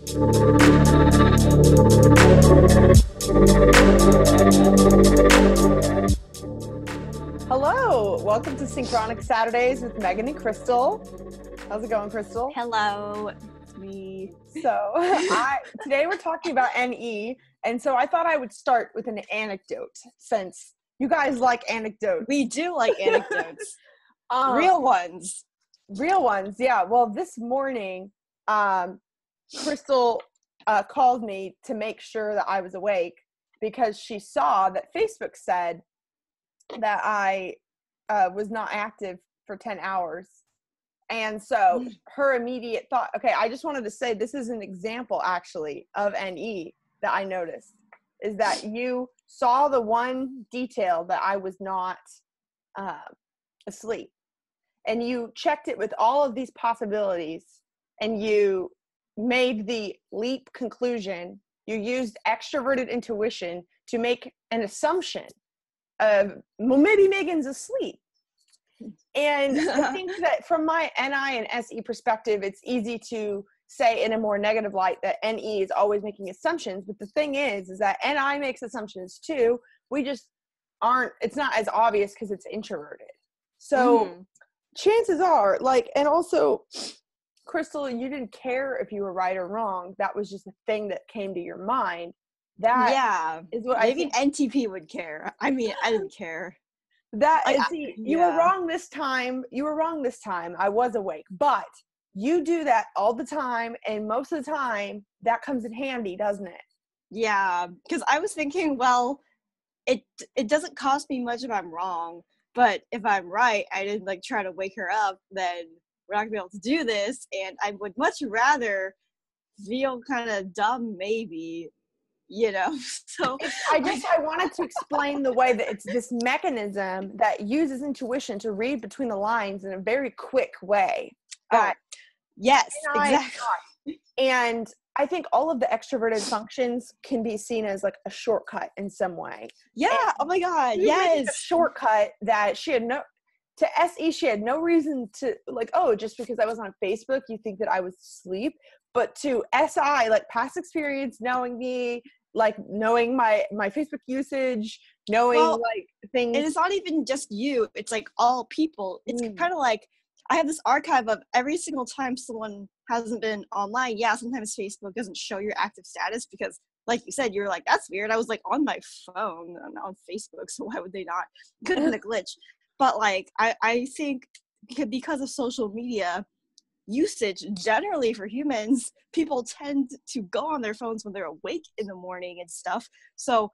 Hello, welcome to Synchronic Saturdays with Megan and Crystal. How's it going, Crystal? Hello, it's me. So, today we're talking about NE, and so I thought I would start with an anecdote, since you guys like anecdotes. We do like anecdotes. Real ones. Real ones, yeah. Well, this morning, Crystal called me to make sure that I was awake because she saw that Facebook said that I was not active for 10 hours. And so her immediate thought, okay, I just wanted to say this is an example actually of NE that I noticed, is that you saw the one detail that I was not asleep. And you checked it with all of these possibilities, and you made the leap conclusion. You used extroverted intuition to make an assumption of, well, maybe Megan's asleep. And I think that from my NI and SE perspective, it's easy to say in a more negative light that NE is always making assumptions. But the thing is that NI makes assumptions too. We just aren't, it's not as obvious because it's introverted. So chances are, like, and also, Crystal, you didn't care if you were right or wrong. That was just a thing that came to your mind. That is what maybe I think. NTP would care. I mean, I didn't care. You were wrong this time. You were wrong this time. I was awake. But you do that all the time, and most of the time, that comes in handy, doesn't it? Yeah, because I was thinking, well, it doesn't cost me much if I'm wrong. But if I'm right, I didn't like try to wake her up, then we're not gonna be able to do this. And I would much rather feel kind of dumb, maybe, you know. So I wanted to explain the way that it's this mechanism that uses intuition to read between the lines in a very quick way. Yes, exactly. And I think all of the extroverted functions can be seen as like a shortcut in some way. Yeah. And oh my God. Yes. A shortcut that she had to SE, she had no reason to like, oh, just because I was on Facebook, you think that I was asleep. But to SI, like past experience, knowing me, like knowing my Facebook usage, knowing like things. And it's not even just you. It's like all people. It's kind of like, I have this archive of every single time someone hasn't been online. Yeah, sometimes Facebook doesn't show your active status because, like you said, you're like, that's weird. I was like on my phone, I'm not on Facebook, so why would they not? Could have been a glitch. But like, I think because of social media usage generally for humans, people tend to go on their phones when they're awake in the morning and stuff. So,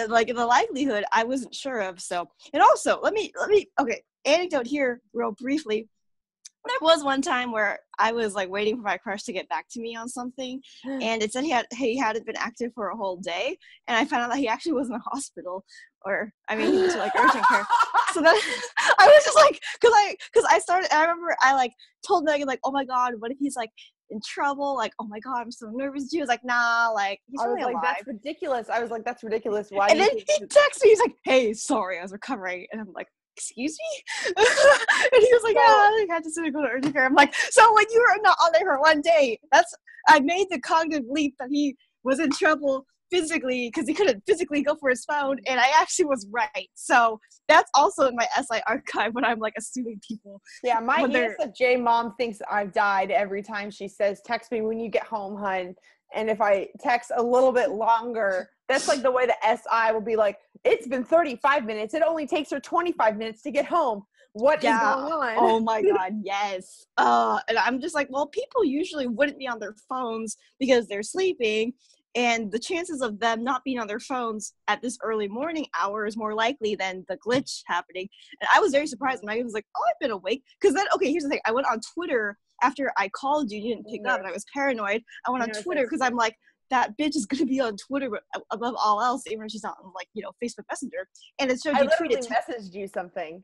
like in the likelihood, I wasn't sure of. So, and also, let me. Okay. Anecdote here real briefly. There was one time where I was like waiting for my crush to get back to me on something, and it said he hadn't been active for a whole day, and I found out that he actually was in the hospital, or I mean he was like urgent care. So then I was just like, because I remember I like told Megan like, oh my God, what if he's like in trouble? Like, oh my God, I'm so nervous. She was like, nah, like he's really alive. That's ridiculous. I was like, that's ridiculous. Why? And then he texted me. He's like, hey, sorry, I was recovering, and I'm like, excuse me? And he was like, I had to go to urgent care. I'm like, so when you were not on there for one day, I made the cognitive leap that he was in trouble physically because he couldn't physically go for his phone, and I actually was right. So that's also in my SI archive when I'm like assuming people. Yeah, my ESFJ mom thinks I've died every time she says, text me when you get home, hun. And if I text a little bit longer, that's like the way the SI will be like, it's been 35 minutes. It only takes her 25 minutes to get home. What is going on? Oh my God, yes. And I'm just like, well, people usually wouldn't be on their phones because they're sleeping. And the chances of them not being on their phones at this early morning hour is more likely than the glitch happening. And I was very surprised when I was like, oh, I've been awake. Because then, okay, here's the thing. I went on Twitter after I called you didn't pick up, and I was paranoid. I went on Twitter because I'm like, that bitch is going to be on Twitter above all else, even if she's not on, like, you know, Facebook Messenger. And it showed you tweeted. I messaged you something.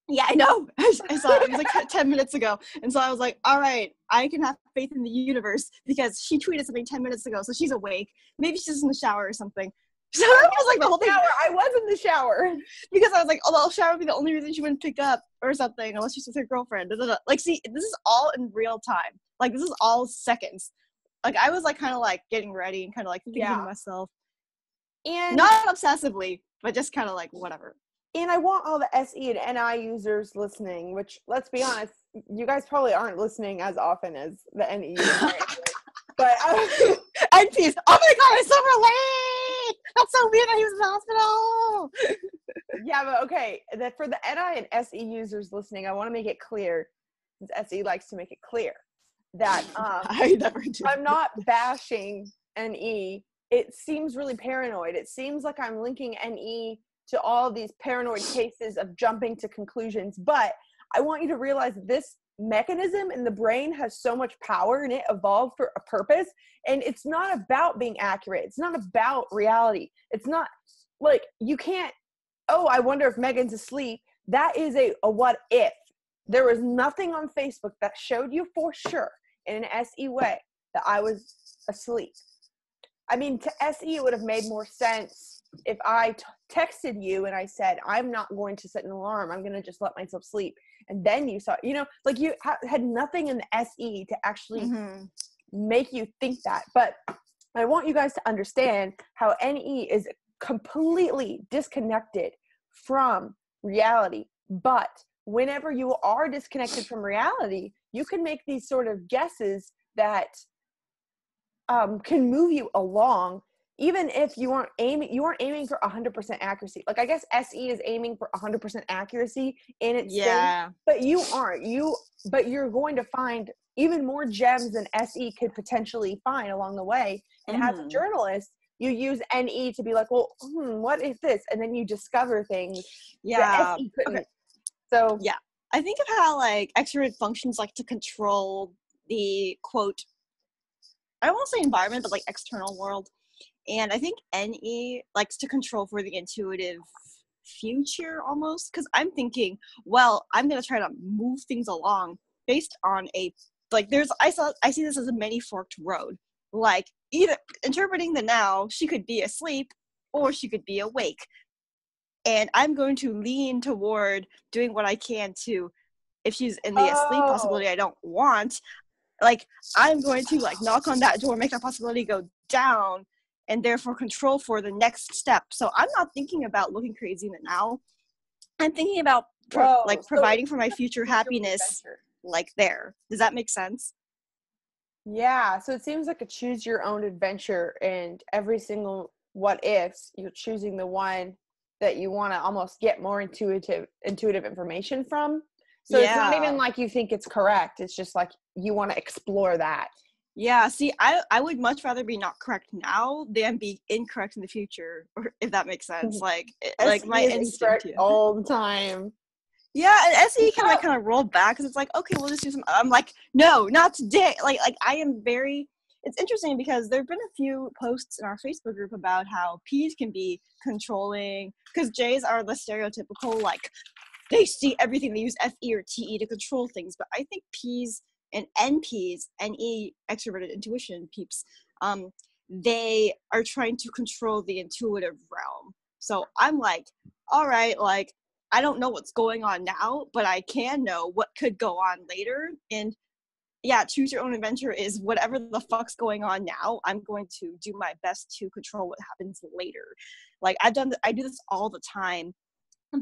Yeah, I know. I saw it. It was like 10 minutes ago. And so I was like, all right, I can have faith in the universe because she tweeted something 10 minutes ago. So she's awake. Maybe she's in the shower or something. So that was like the whole thing. I was in the shower. Because I was like, oh, the shower would be the only reason she wouldn't pick up or something unless she's with her girlfriend. Like, see, this is all in real time. Like, this is all seconds. Like I was like kind of like getting ready and kind of like thinking to myself, and not obsessively, but just kind of like whatever. And I want all the SE and NI users listening, which, let's be honest, you guys probably aren't listening as often as the NE users. But NPs, oh my god, I so relate! That's so weird that he was in the hospital! Yeah, but okay, that for the NI and SE users listening, I want to make it clear, since SE likes to make it clear, that I never do. I'm not bashing NE. It seems really paranoid. It seems like I'm linking NE to all these paranoid cases of jumping to conclusions. But I want you to realize this mechanism in the brain has so much power and it evolved for a purpose. And it's not about being accurate. It's not about reality. It's not like you can't, oh, I wonder if Megan's asleep. That is a what if. There was nothing on Facebook that showed you for sure in an SE way that I was asleep. I mean, to SE, it would have made more sense if I texted you and I said, I'm not going to set an alarm. I'm going to just let myself sleep. And then you saw, like you had nothing in the SE to actually make you think that. But I want you guys to understand how NE is completely disconnected from reality. But whenever you are disconnected from reality, you can make these sort of guesses that can move you along, even if you aren't aiming for 100% accuracy. Like, I guess SE is aiming for 100% accuracy in its thing, but you aren't. But you're going to find even more gems than SE could potentially find along the way. And as a journalist, you use NE to be like, well, what is this? And then you discover things that SE couldn't. Okay. So I think of how like extroverted functions like to control the quote, I don't want to say environment, but like external world. And I think NE likes to control for the intuitive future almost. Because I'm thinking, well, I'm going to try to move things along based on I see this as a many forked road. Like either interpreting the now, she could be asleep or she could be awake. And I'm going to lean toward doing what I can to, if she's in the asleep possibility I don't want, like I'm going to like knock on that door, make that possibility go down, and therefore control for the next step. So I'm not thinking about looking crazy in the now. I'm thinking about providing for my future happiness like there. Does that make sense? Yeah, so it seems like a choose your own adventure, and every single what ifs, you're choosing the one that you want to almost get more intuitive information from. So it's not even like you think it's correct. It's just like you want to explore that. Yeah, see, I would much rather be not correct now than be incorrect in the future, or if that makes sense. Like my instinct all the time. Yeah, and SE can like kind of roll back because it's like, okay, we'll just do some. I'm like, no, not today. Like I am very. It's interesting because there've been a few posts in our Facebook group about how P's can be controlling because J's are the stereotypical like they see everything. They use FE or TE to control things, but I think P's and NPs, NE, extroverted intuition peeps, they are trying to control the intuitive realm. So I'm like, all right, like I don't know what's going on now, but I can know what could go on later. And yeah, choose your own adventure is whatever the fuck's going on now, I'm going to do my best to control what happens later. Like I do this all the time.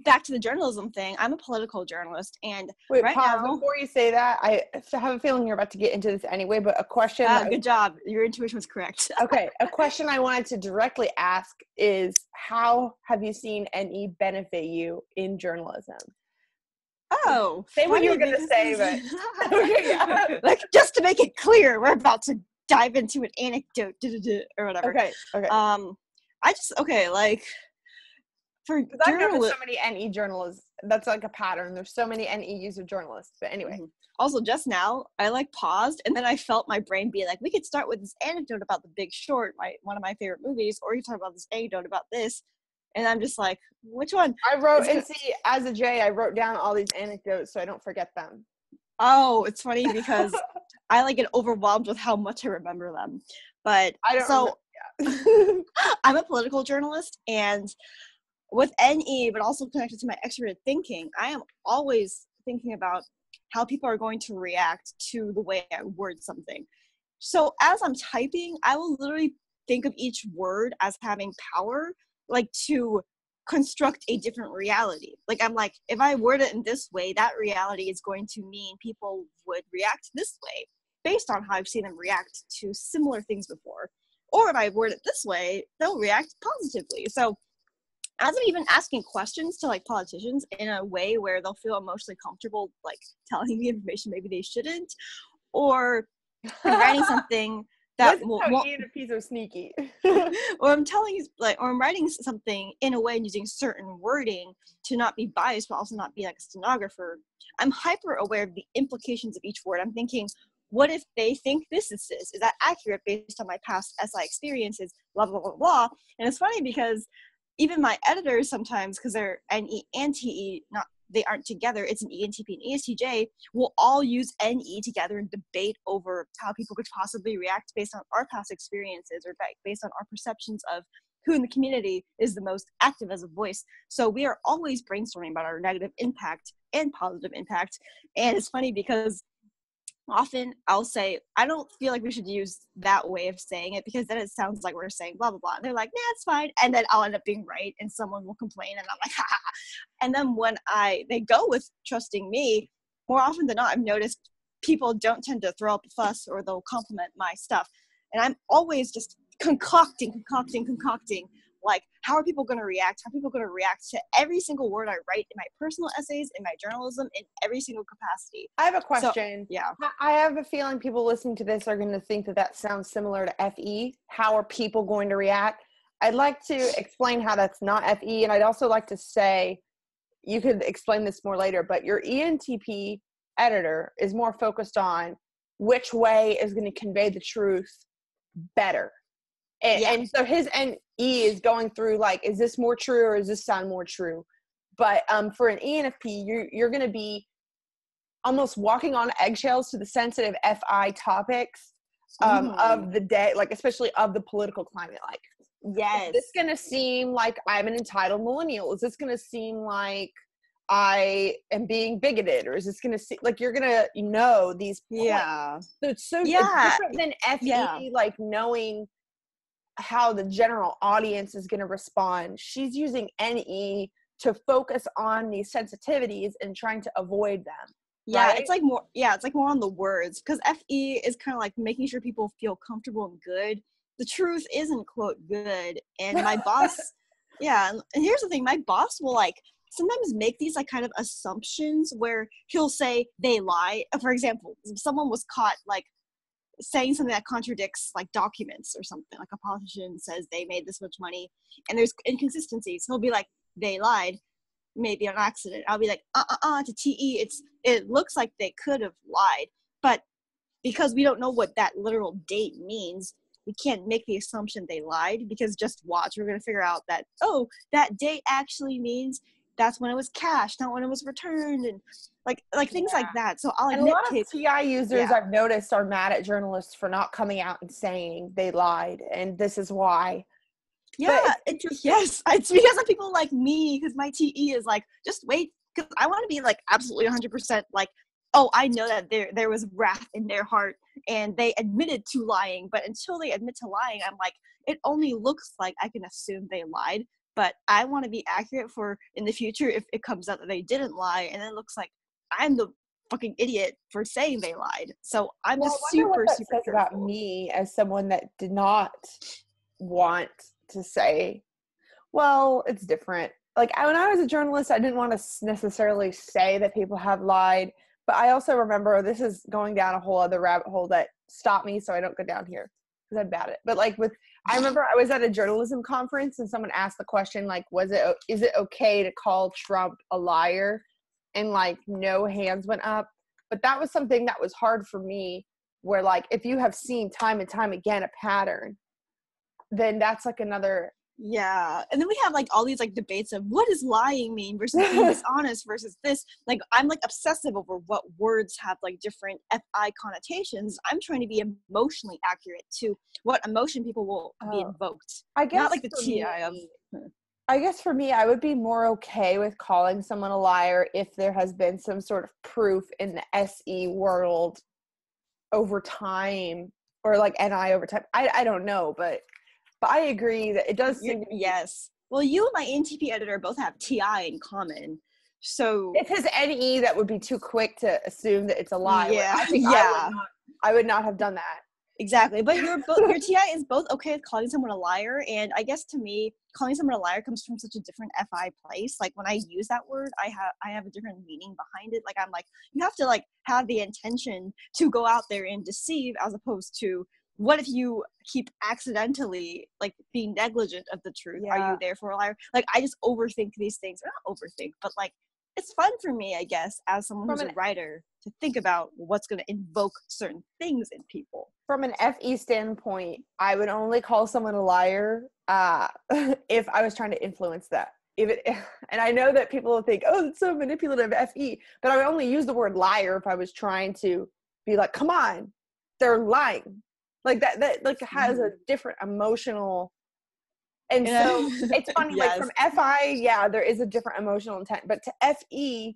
Back to the journalism thing, I'm a political journalist, and wait, pause before you say that. I have a feeling you're about to get into this anyway, but a question. Good job. Your intuition was correct. Okay, a question I wanted to directly ask is, how have you seen NE benefit you in journalism? Oh, say what you were going to say, but okay, yeah. Like just to make it clear, we're about to dive into an anecdote or whatever. Okay. I've noticed so many NE journalists. That's like a pattern. There's so many NE user journalists. But anyway. Also, just now, I like paused and then I felt my brain be like, we could start with this anecdote about The Big Short, one of my favorite movies, or you talk about this anecdote about this. And I'm just like, which one? I wrote, see, as a J, I wrote down all these anecdotes so I don't forget them. Oh, it's funny because I like get overwhelmed with how much I remember them. But I'm a political journalist, and with NE, but also connected to my extroverted thinking, I am always thinking about how people are going to react to the way I word something. So as I'm typing, I will literally think of each word as having power, like to construct a different reality. Like I'm like, if I word it in this way, that reality is going to mean people would react this way based on how I've seen them react to similar things before. Or if I word it this way, they'll react positively. So as I'm even asking questions to like politicians in a way where they'll feel emotionally comfortable, like telling me information maybe they shouldn't, or I'm writing something that This is how ENFPs are sneaky. or I'm telling you, like, or I'm writing something in a way and using certain wording to not be biased, but also not be like a stenographer. I'm hyper aware of the implications of each word. I'm thinking, what if they think this is this? Is that accurate based on my past SI experiences? Blah, blah, blah, blah. And it's funny because even my editors sometimes, because they're NE and TE, not they aren't together, it's an ENTP and ESTJ, will all use NE together and debate over how people could possibly react based on our past experiences or based on our perceptions of who in the community is the most active as a voice. So we are always brainstorming about our negative impact and positive impact. And it's funny because often I'll say, I don't feel like we should use that way of saying it because then it sounds like we're saying blah, blah, blah. And they're like, nah, it's fine. And then I'll end up being right and someone will complain and I'm like, ha, ha, ha. And then when they go with trusting me, more often than not, I've noticed people don't tend to throw up a fuss or they'll compliment my stuff. And I'm always just concocting, like, how are people going to react? How are people going to react to every single word I write in my personal essays, in my journalism, in every single capacity? I have a question. So, yeah. I have a feeling people listening to this are going to think that sounds similar to FE. How are people going to react? I'd like to explain how that's not FE, and I'd also like to say, you could explain this more later, but your ENTP editor is more focused on which way is going to convey the truth better. And so his NE is going through like, is this more true or does this sound more true? But for an ENFP, you're going to be almost walking on eggshells to the sensitive FI topics of the day, like especially of the political climate. Like, yes, is this going to seem like I'm an entitled millennial? Is this going to seem like I am being bigoted, or is this going to seem like you're going to know these points? Yeah. So it's different than FE, like knowing how the general audience is going to respond. She's using NE to focus on these sensitivities and trying to avoid them. Yeah, right? it's like more on the words, because FE is kind of like making sure people feel comfortable and good. The truth isn't quote good, and my boss, and here's the thing, my boss will like sometimes make these like kind of assumptions where he'll say they lie. For example, if someone was caught like saying something that contradicts like documents or something, like a politician says they made this much money and there's inconsistencies, he'll be like, they lied, maybe on accident. I'll be like, to TE, it looks like they could have lied, but because we don't know what that literal date means, we can't make the assumption they lied, because just watch, we're going to figure out that, oh, that date actually means that's when it was cashed, not when it was returned, and like things like that. So I'll and a lot of TI users I've noticed are mad at journalists for not coming out and saying they lied, and this is why. Yeah, it's because of people like me, because my TE is like, just wait, because I want to be like absolutely 100% like, oh, I know that there was wrath in their heart and they admitted to lying, but until they admit to lying, I'm like, it only looks like I can assume they lied, but I want to be accurate for in the future if it comes out that they didn't lie, and it looks like I'm the fucking idiot for saying they lied. So I'm just super says about me as someone that did not want to say, well, it's different. Like when I was a journalist, I didn't want to necessarily say that people have lied, but I also remember, this is going down a whole other rabbit hole that stopped me so I don't go down here because I'm bad at it. But like I remember I was at a journalism conference and someone asked the question, like, is it okay to call Trump a liar? And like no hands went up. But that was something that was hard for me, where like if you have seen time and time again a pattern, then that's like another. Yeah, and then we have like all these like debates of what does lying mean versus being dishonest versus this. Like I'm like obsessive over what words have like different FI connotations. I'm trying to be emotionally accurate to what emotion people will be invoked. I guess not like the TI of. I guess for me, I would be more okay with calling someone a liar if there has been some sort of proof in the SE world over time or like NI over time. I don't know, but I agree that it does seem to be. Yes. Well, you and my NTP editor both have TI in common. So If his NE, that would be too quick to assume that it's a lie. yeah, I think yeah. I would not have done that. Exactly. But your TI is both okay with calling someone a liar. And I guess to me, calling someone a liar comes from such a different FI place. Like when I use that word, I have a different meaning behind it. Like I'm like, you have to like have the intention to go out there and deceive, as opposed to what if you keep accidentally like being negligent of the truth? Yeah. Are you therefore a liar? Like I just overthink these things. Or not overthink, but like it's fun for me, I guess, as someone who's a writer, to think about what's going to invoke certain things in people. From an FE standpoint, I would only call someone a liar if I was trying to influence that. And I know that people will think, oh, it's so manipulative, FE, but I would only use the word liar if I was trying to be like, come on, they're lying. Like that like has a different emotional. And so it's funny, Yes. like from FI, yeah, there is a different emotional intent, but to FE,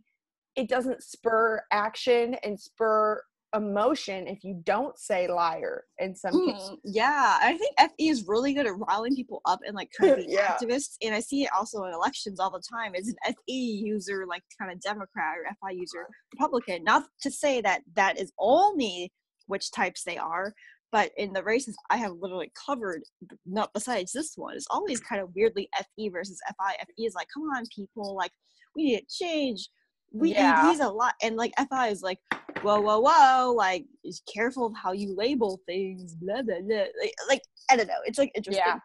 it doesn't spur action and spur emotion if you don't say liar in some cases. Yeah, I think FE is really good at riling people up and like kind of being Yeah. activists. And I see it also in elections all the time. Is an FE user like kind of Democrat or FI user Republican? Not to say that that is only which types they are, but in the races I have literally covered, not besides this one, it's always kind of weirdly FE versus FI. FE is like, come on, people, like we need to change. We need these a lot, and like FI is like, whoa, like is careful of how you label things, blah blah blah. Like I don't know, it's like interesting. Yeah.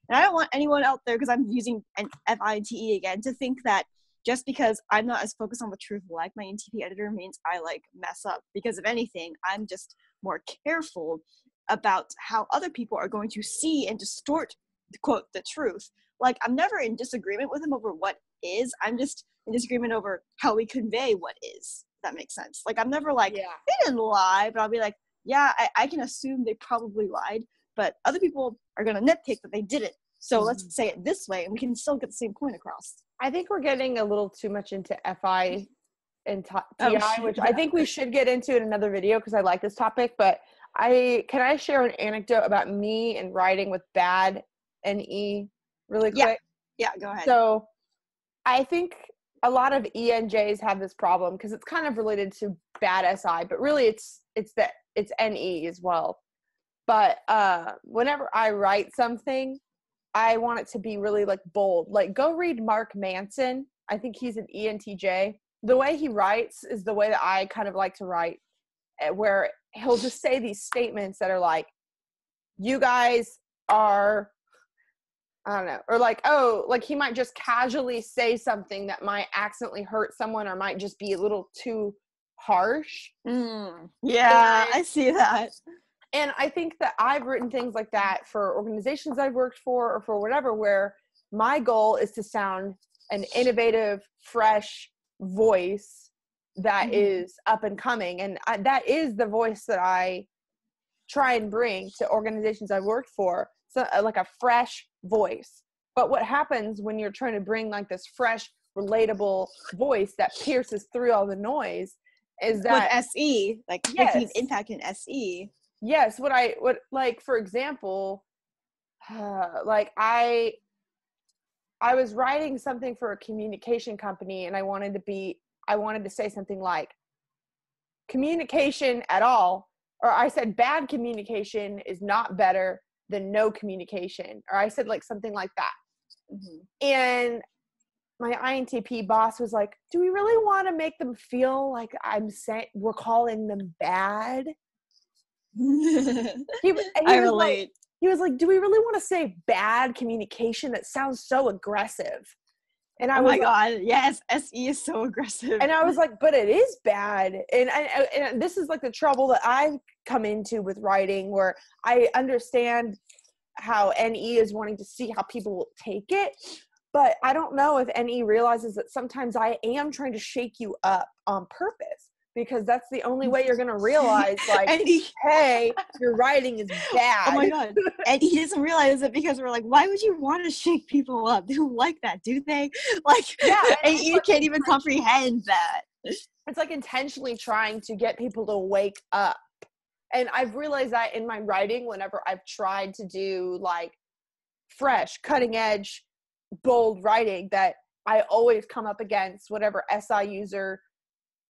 And I don't want anyone out there, because I'm using an FINTE again, to think that just because I'm not as focused on the truth like my NTP editor means I like mess up. Because if anything, I'm just more careful about how other people are going to see and distort, quote, the truth. Like I'm never in disagreement with them over what is. I'm just in disagreement over how we convey what is. If that makes sense. Like I'm never like, they didn't lie, but I'll be like, yeah, I can assume they probably lied, but other people are going to nitpick that they didn't. So let's say it this way and we can still get the same point across. I think we're getting a little too much into FI and TI, which I think we should get into in another video because I like this topic. But can I share an anecdote about me and writing with bad NE really quick? Yeah, go ahead. So I think a lot of ENJs have this problem because it's kind of related to bad SI, but really it's NE as well. But whenever I write something, I want it to be really like bold. Like go read Mark Manson. I think he's an ENTJ. The way he writes is the way that I kind of like to write, where he'll just say these statements that are like, you guys are, I don't know, or like, oh, like he might just casually say something that might accidentally hurt someone or might just be a little too harsh. Yeah, I see that. And I think that I've written things like that for organizations I've worked for or for whatever, where my goal is to sound an innovative, fresh voice that is up and coming. And that is the voice that I try and bring to organizations I've worked for. So like a fresh voice. But what happens when you're trying to bring like this fresh, relatable voice that pierces through all the noise is that with SE, like making an impact in SE. Yes, what like for example, like I was writing something for a communication company and I wanted to say something like communication at all, or I said bad communication is not better than no communication, or I said like something like that. And my INTP boss was like, do we really want to make them feel like we're calling them bad? I relate. He was like, do we really want to say bad communication? That sounds so aggressive. And I was, my God, yes, SE is so aggressive. And I was like, but it is bad. And this is like the trouble that I've come into with writing, where I understand how NE is wanting to see how people will take it. But I don't know if NE realizes that sometimes I am trying to shake you up on purpose, because that's the only way you're going to realize, like, hey, your writing is bad. Oh my God. And he doesn't realize it, because we're like, why would you want to shake people up? They don't like that, do they? Like, yeah, and you can't even comprehend that. It's like intentionally trying to get people to wake up And I've realized that in my writing, whenever I've tried to do like fresh, cutting edge, bold writing, that I always come up against whatever SI user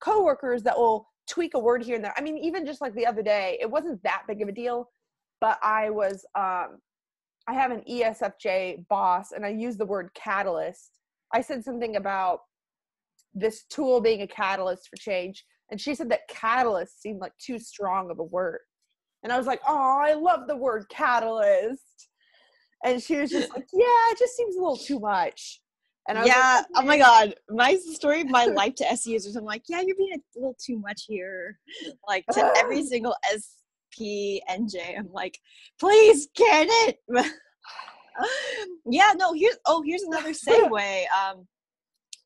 coworkers that will tweak a word here and there. I mean, even just like the other day, it wasn't that big of a deal, but I have an ESFJ boss and I used the word catalyst. I said something about this tool being a catalyst for change. And she said that catalyst seemed like too strong of a word. And I was like, oh, I love the word catalyst. And she was just like, yeah, it just seems a little too much. And I was yeah, like, oh my god, my story of my life to SE users, I'm like, yeah, you're being a little too much here. Like, to every single SP and J, I'm like, please get it. Yeah, no, here's another segue.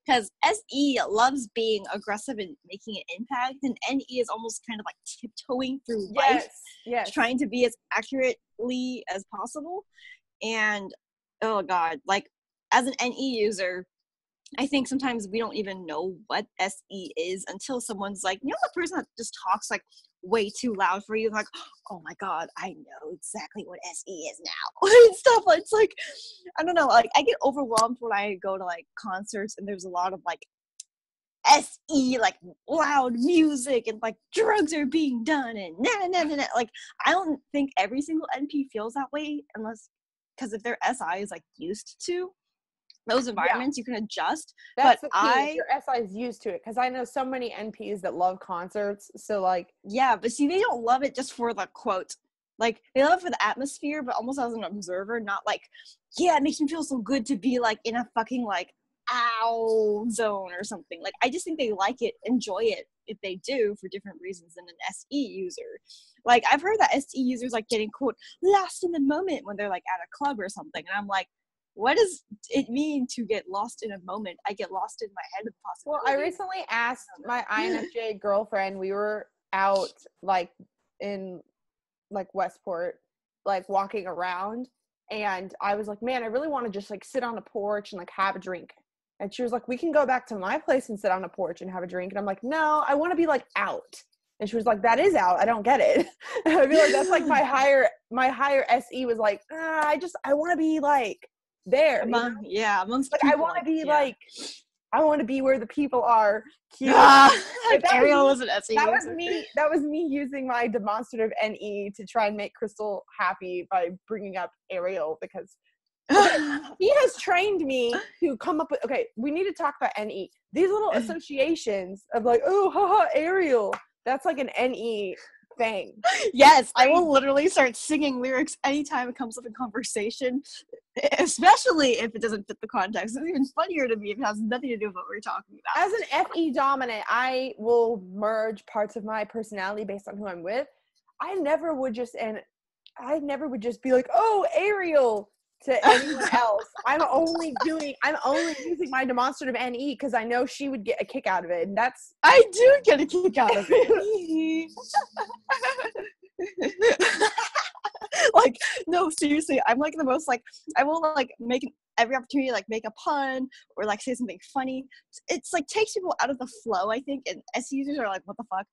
Because SE loves being aggressive and making an impact, and NE is almost kind of like tiptoeing through life, trying to be as accurately as possible. And oh god, like, as an NE user, I think sometimes we don't even know what SE is until someone's like, you know, the person that just talks like way too loud for you. I'm like, oh my god, I know exactly what SE is now. And stuff. It's like, I don't know, like I get overwhelmed when I go to like concerts and there's a lot of like SE, like loud music and like drugs are being done and nah. Like, I don't think every single NP feels that way, unless, because if their SI is like used to those environments, you can adjust. That's but the key. Your SI is used to it, because I know so many NPs that love concerts. So like, yeah, but see, they don't love it just for the quote. Like, they love it for the atmosphere, but almost as an observer, not like, yeah, it makes me feel so good to be like in a fucking like ow zone or something. Like, I just think they like it, enjoy it if they do, for different reasons than an SE user. Like, I've heard that SE users like getting quote lost in the moment when they're like at a club or something, and I'm like, what does it mean to get lost in a moment? I get lost in my head with possibilities. Well, I recently asked my INFJ girlfriend, we were out like in like Westport, like walking around, and I was like, man, I really want to just like sit on a porch and like have a drink. And she was like, we can go back to my place and sit on a porch and have a drink. And I'm like, no, I want to be like out. And she was like, that is out. I don't get it. And I feel like that's like my higher SE was like, I want to be like there. Amongst like, I want to be like, I want to be where the people are. Cute. Ariel was an SE. That was me using my demonstrative NE to try and make Crystal happy by bringing up Ariel, because he has trained me to come up with, we need to talk about NE. These little associations of like, oh, haha, Ariel. That's like an NE thing. Yes, I will literally start singing lyrics anytime it comes up in conversation, especially if it doesn't fit the context. It's even funnier to me if it has nothing to do with what we're talking about. As an FE dominant, I will merge parts of my personality based on who I'm with. I never would just be like, oh, Ariel, to anyone else. I'm only using my demonstrative NE because I know she would get a kick out of it, and that's I do get a kick out of it. Like, no, seriously, I'm like the most like, I will like make every opportunity like make a pun or like say something funny. It's like takes people out of the flow, I think, and S users are like, what the fuck?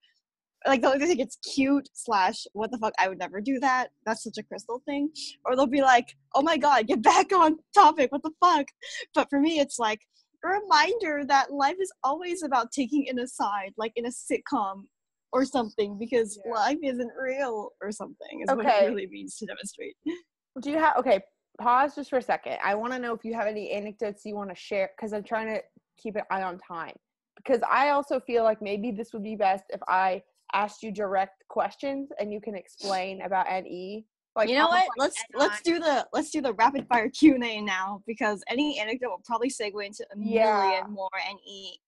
Like, they'll either think it's cute / what the fuck, I would never do that. That's such a Crystal thing. Or they'll be like, oh my god, get back on topic, what the fuck? But for me, it's like a reminder that life is always about taking an aside, like in a sitcom or something, because life isn't real or something is what it really means to demonstrate. Do you have, pause just for a second. I want to know if you have any anecdotes you want to share, because I'm trying to keep an eye on time. Because I also feel like maybe this would be best if I asked you direct questions and you can explain about NE. Like, you know what? Let's do the rapid fire Q&A now, because any anecdote will probably segue into a million more NE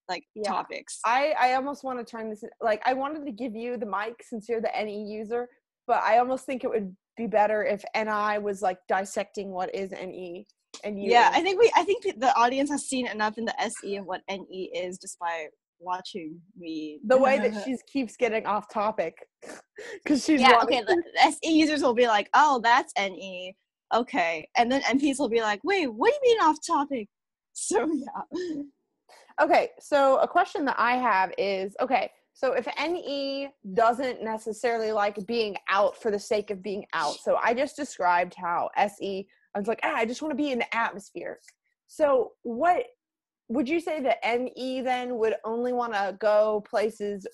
topics. I almost want to turn this like, I wanted to give you the mic since you're the NE user, but I almost think it would be better if NI was like dissecting what is NE. And you I think the audience has seen enough in the SE of what NE is just by watching me. The way that she keeps getting off topic, because she's the SE users will be like, oh, that's NE, okay, and then NPs will be like, wait, what do you mean off topic? So so a question that I have is, So if NE doesn't necessarily like being out for the sake of being out. So I just described how SE, I was like, I just want to be in the atmosphere. So what would you say that NE then would only want to go places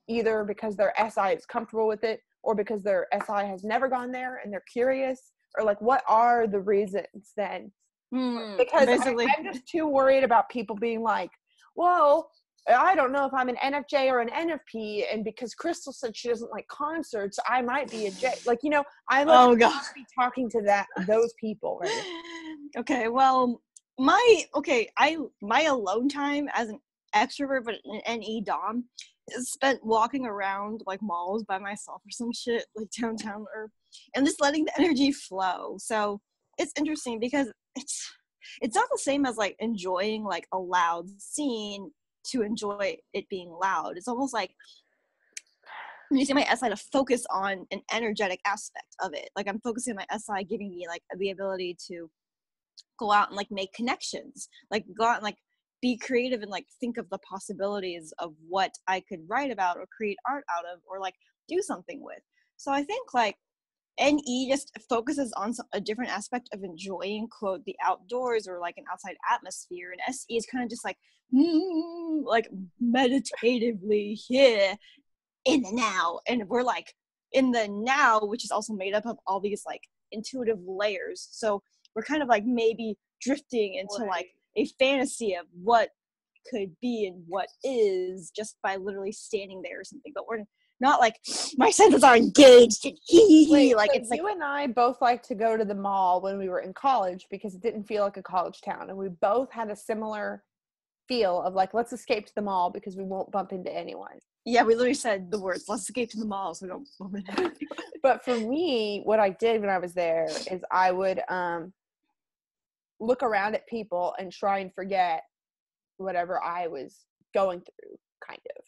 either because their SI is comfortable with it or because their SI has never gone there and they're curious? Or like, what are the reasons then? Because I'm just too worried about people being like, well, I don't know if I'm an NFJ or an NFP, and because Crystal said she doesn't like concerts, I might be a J. Like, I must be talking to those people. Right? Okay, well, my alone time as an extrovert but an NE dom is spent walking around like malls by myself or some shit like downtown and just letting the energy flow. So it's interesting because it's not the same as like enjoying like a loud scene to enjoy it being loud. It's almost like I'm using my SI to focus on an energetic aspect of it. Like I'm focusing on my SI giving me like the ability to go out and like make connections, like go out and like be creative and like think of the possibilities of what I could write about or create art out of or like do something with. So I think like NE just focuses on a different aspect of enjoying, quote, the outdoors or like an outside atmosphere. And SE is kind of just like meditatively here in the now. And we're like in the now, which is also made up of all these like intuitive layers. So we're kind of like maybe drifting into like a fantasy of what could be and what is just by literally standing there or something. But we're not like my senses are engaged and Wait, like so it's you and I both like to go to the mall when we were in college because it didn't feel like a college town, and we both had a similar feel of like, let's escape to the mall because we won't bump into anyone. Yeah, we literally said the words, let's escape to the mall so we don't bump into anyone. But for me, what I did when I was there is I would look around at people and try and forget whatever I was going through, kind of.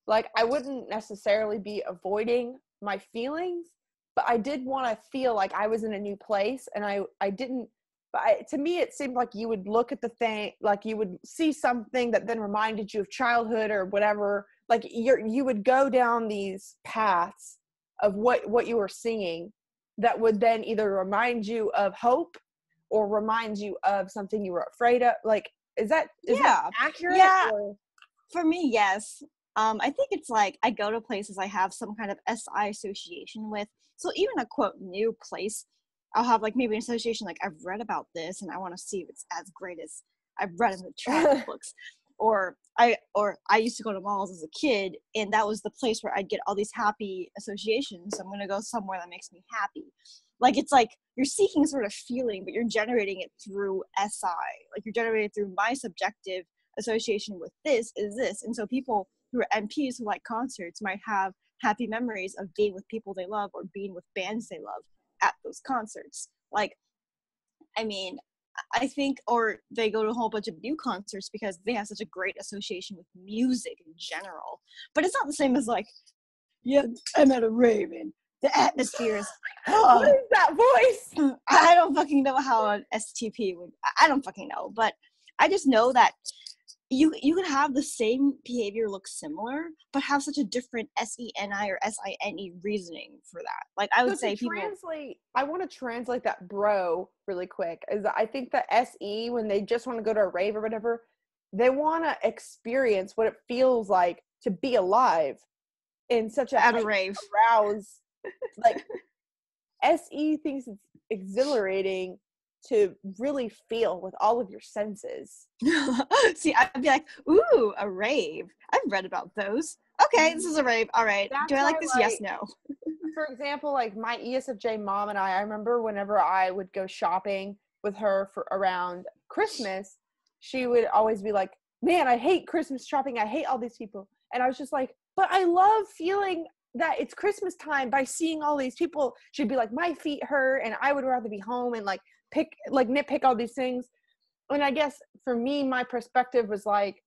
Like, I wouldn't necessarily be avoiding my feelings, but I did want to feel like I was in a new place, and I didn't, but to me, it seemed like you would look at the thing, like you would see something that then reminded you of childhood or whatever, like you would go down these paths of what you were seeing that would then either remind you of hope or remind you of something you were afraid of. Like, is that accurate? Yeah. Or? For me, yes. I think it's like I go to places I have some kind of SI association with. So even a quote new place, I'll have like maybe an association like I've read about this and I want to see if it's as great as I've read in the travel books. Or I used to go to malls as a kid, and that was the place where I'd get all these happy associations. So I'm gonna go somewhere that makes me happy. Like it's like you're seeking sort of feeling, but you're generating it through SI. Like you're generating it through my subjective association with this is this. And so people who are NPs who like concerts might have happy memories of being with people they love or being with bands they love at those concerts. Like, I mean, I think, or they go to a whole bunch of new concerts because they have such a great association with music in general. But it's not the same as like, yeah, I'm at a rave and the atmosphere is. What is that voice? I don't fucking know how an STP would. I don't fucking know, but I just know that you can have the same behavior look similar, but have such a different SENI or SINE reasoning for that. Like I would say people. I want to translate that bro really quick. Is I think the SE, when they just want to go to a rave or whatever, they want to experience what it feels like to be alive in such a at a rave. Arouse. Like SE thinks it's exhilarating to really feel with all of your senses. See, I'd be like, ooh, a rave. I've read about those. Okay, this is a rave. All right. Do I like this? Yes, no. For example, like my ESFJ mom and I remember whenever I would go shopping with her for around Christmas, she would always be like, man, I hate Christmas shopping. I hate all these people. And I was just like, but I love feeling that it's Christmas time by seeing all these people. She'd be like, my feet hurt and I would rather be home and like nitpick all these things. And I guess for me, my perspective was like,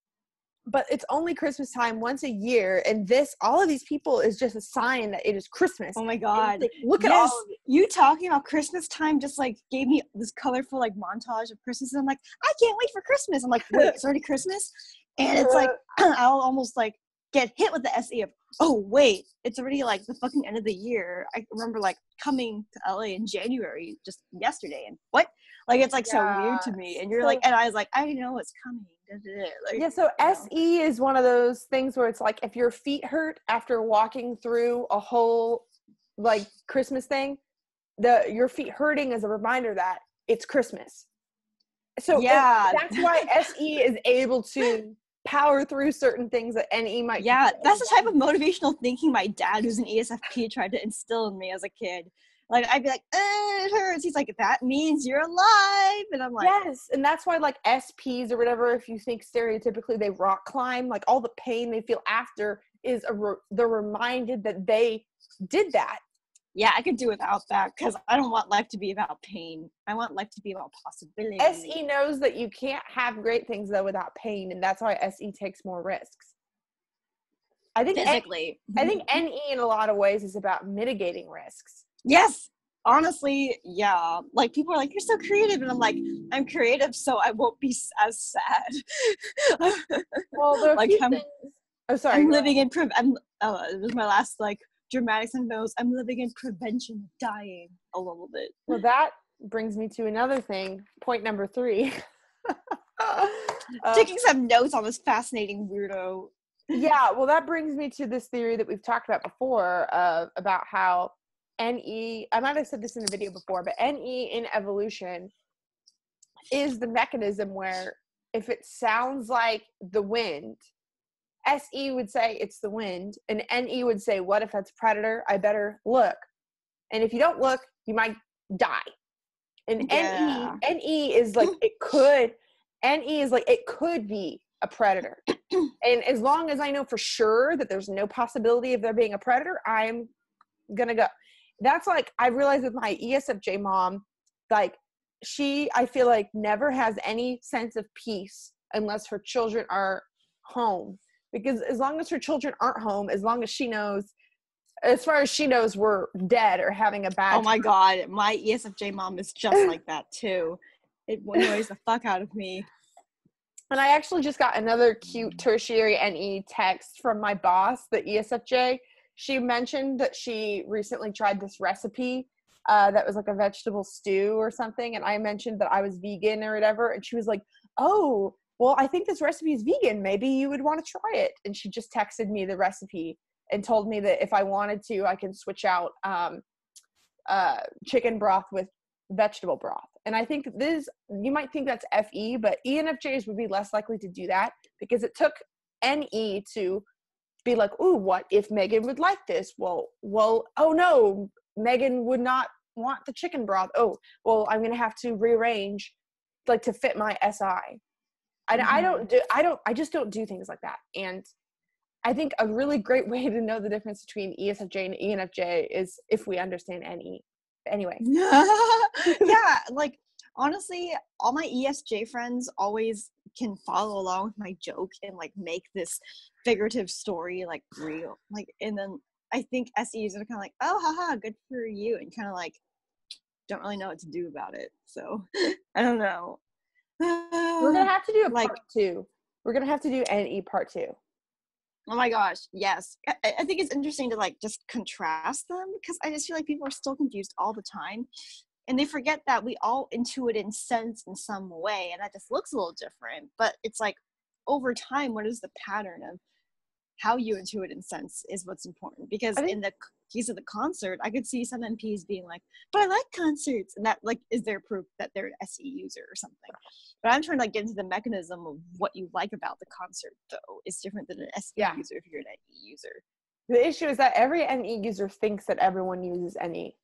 but it's only Christmas time once a year, and all of these people is just a sign that it is Christmas. Oh my God. Like, look at all of it. You talking about Christmas time just like gave me this colorful like montage of Christmas, and I'm like, I can't wait for Christmas. I'm like, wait, it's already Christmas? And it's like I'll almost like get hit with the SE of, oh wait, it's already like the fucking end of the year. I remember like coming to LA in January just yesterday, and what? Like it's like so weird to me. And you're So, like, and I was like, I know it's coming. Like, yeah, so SE is one of those things where it's like if your feet hurt after walking through a whole like Christmas thing, your feet hurting is a reminder that it's Christmas. So yeah, that's why SE is able to power through certain things that NE might. yeah, that's the type of motivational thinking my dad, who's an ESFP, tried to instill in me as a kid. Like I'd be like, it hurts. He's like, that means you're alive, and I'm like, yes, and that's why like SPs or whatever, if you think stereotypically they rock climb, like all the pain they feel after is they're reminded that they did that. yeah, I could do without that because I don't want life to be about pain. I want life to be about possibility. SE knows that you can't have great things though without pain, and that's why SE takes more risks. I think physically. I think NE in a lot of ways is about mitigating risks. Yes, honestly, yeah. Like people are like, you're so creative, and I'm like, I'm creative, so I won't be as sad. Well, there are like things. Oh, sorry. I'm living in it was my last like dramatic sentence. I'm living in prevention of dying a little bit. Well, that brings me to another thing. Point number 3. Taking some notes on this fascinating weirdo. Yeah, well, that brings me to this theory that we've talked about before about how NE, I might have said this in a video before, but NE in evolution is the mechanism where if it sounds like the wind, SE would say it's the wind, and NE would say, what if that's a predator? I better look. And if you don't look, you might die. And Yeah. NE is like, it could be a predator. And as long as I know for sure that there's no possibility of there being a predator, I'm gonna go. That's like, I realized with my ESFJ mom, like I feel like never has any sense of peace unless her children are home. Because as long as her children aren't home, as long as she knows, as far as she knows, we're dead or having a bad Oh my God, my ESFJ mom is just like that too. It annoys the fuck out of me. And I actually just got another cute tertiary NE text from my boss, the ESFJ. She mentioned that she recently tried this recipe that was like a vegetable stew or something. And I mentioned that I was vegan or whatever. And she was like, oh, well, I think this recipe is vegan. Maybe you would want to try it. And she just texted me the recipe and told me that if I wanted to, I can switch out chicken broth with vegetable broth. And I think you might think that's FE, but ENFJs would be less likely to do that because it took NE to be like, ooh, what if Megan would like this? Well, oh no, Megan would not want the chicken broth. Oh, well, I'm going to have to rearrange like to fit my SI. I just don't do things like that. And I think a really great way to know the difference between ESFJ and ENFJ is if we understand NE. Anyway. Yeah, like honestly, all my ESJ friends always can follow along with my joke and like make this figurative story like real. Like, and then I think SEs are kind of like, oh, haha, good for you, and kind of like don't really know what to do about it. So I don't know. We're gonna have to do a part 2. We're gonna have to do NE part 2. Oh my gosh, yes. I think it's interesting to like just contrast them because I just feel like people are still confused all the time. And they forget that we all intuit and sense in some way, and that just looks a little different. But it's like over time, what is the pattern of how you intuit and sense is what's important. Because in the case of the concert, I could see some MPs being like, but I like concerts, and that like is their proof that they're an SE user or something. But I'm trying to like get into the mechanism of what you like about the concert, though. It's different than an SE user if you're an NE user. The issue is that every NE user thinks that everyone uses NE.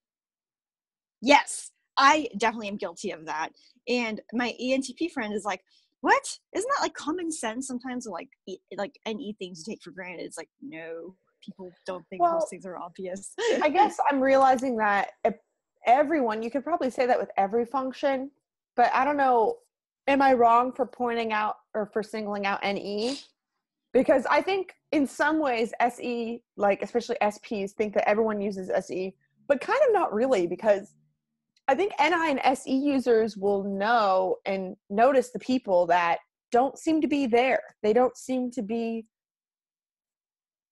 Yes, I definitely am guilty of that. And my ENTP friend is like, what? Isn't that like common sense sometimes to like NE things you take for granted? It's like, no, people don't think those things are obvious. I guess I'm realizing that everyone, you could probably say that with every function, but I don't know, am I wrong for pointing out or for singling out NE? Because I think in some ways SE, like especially SPs, think that everyone uses SE, but kind of not really, because I think NI and SE users will know and notice the people that don't seem to be there. They don't seem to be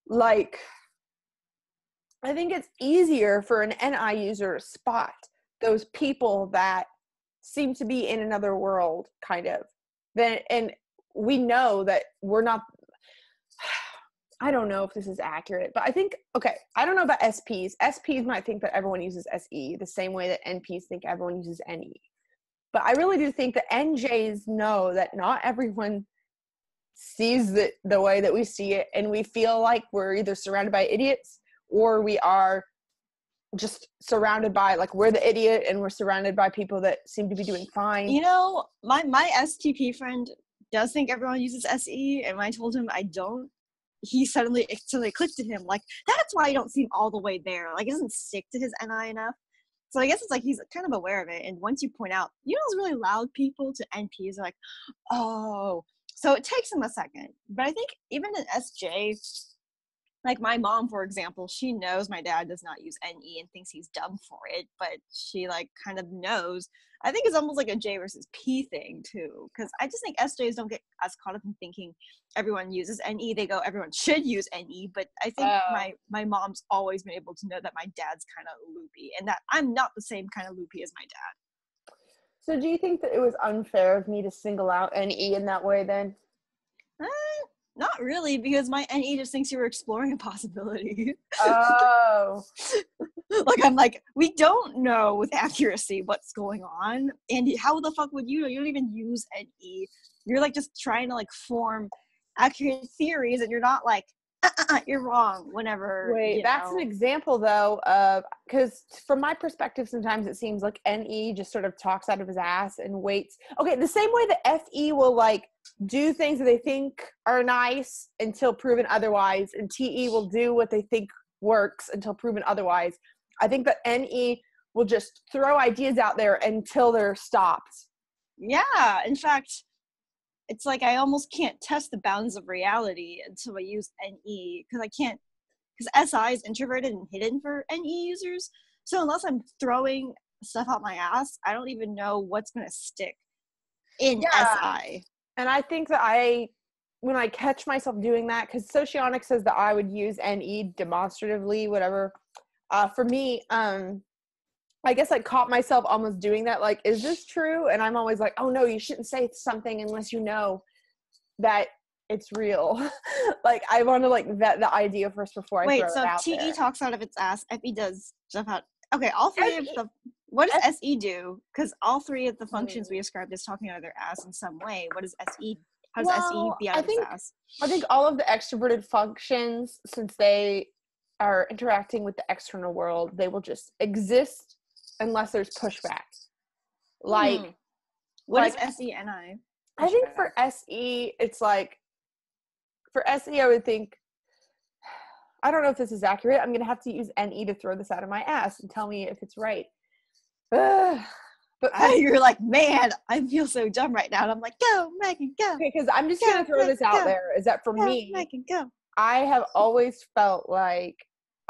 like, I think it's easier for an NI user to spot those people that seem to be in another world, kind of. And we know that we're not, I don't know if this is accurate, but I think, okay, I don't know about SPs. SPs might think that everyone uses SE the same way that NPs think everyone uses NE. But I really do think that NJs know that not everyone sees it the way that we see it, and we feel like we're either surrounded by idiots or we are just surrounded by, like, we're the idiot and we're surrounded by people that seem to be doing fine. You know, my STP friend does think everyone uses SE, and when I told him I don't, he suddenly clicked to him, like, that's why you don't seem all the way there. Like, it doesn't stick to his NI enough. So I guess it's like he's kind of aware of it. And once you point out, you know, those really loud people to NPs are like, oh. So it takes him a second. But I think even in SJ, like my mom, for example, she knows my dad does not use NE and thinks he's dumb for it, but she like kind of knows. I think it's almost like a J versus P thing too, because I just think SJs don't get as caught up in thinking everyone uses NE. They go, everyone should use NE, but I think my mom's always been able to know that my dad's kind of loopy and that I'm not the same kind of loopy as my dad. So do you think that it was unfair of me to single out NE in that way then? Not really, because my NE just thinks you were exploring a possibility. Oh. Like, I'm like, we don't know with accuracy what's going on. And how the fuck would you know? You don't even use NE. You're like just trying to like form accurate theories, and you're not like, you're wrong whenever. Wait, that's an example though of, because from my perspective, sometimes it seems like NE just sort of talks out of his ass and waits. Okay, the same way that FE will like do things that they think are nice until proven otherwise, and TE will do what they think works until proven otherwise. I think that NE will just throw ideas out there until they're stopped. Yeah, in fact, it's like I almost can't test the bounds of reality until I use NE, because I can't, because SI is introverted and hidden for NE users. So unless I'm throwing stuff out my ass, I don't even know what's going to stick in SI. And I think that when I catch myself doing that, because Socionic says that I would use NE demonstratively, whatever. For me, I guess I caught myself almost doing that. Like, is this true? And I'm always like, oh no, you shouldn't say something unless you know that it's real. Like, I want to like vet the idea first before I throw it out there. TE talks out of its ass. FE does stuff out. Okay, all three of the. What does SE do? Because all three of the functions we described as talking out of their ass in some way. What does SE? How does SE be out of its ass? I think all of the extroverted functions, since they are interacting with the external world, they will just exist unless there's pushback. Like, what is SENI? I think for SE, it's like, for SE, I would think, I don't know if this is accurate. I'm going to have to use NE to throw this out of my ass and tell me if it's right. But you're like, man, I feel so dumb right now. And I'm like, go, Megan, go. Okay, because I'm just going to throw this out there, is that for me, Megan, go. I have always felt like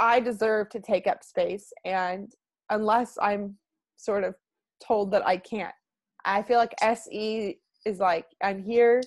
I deserve to take up space, and unless I'm sort of told that I can't, I feel like SE is like, I'm here.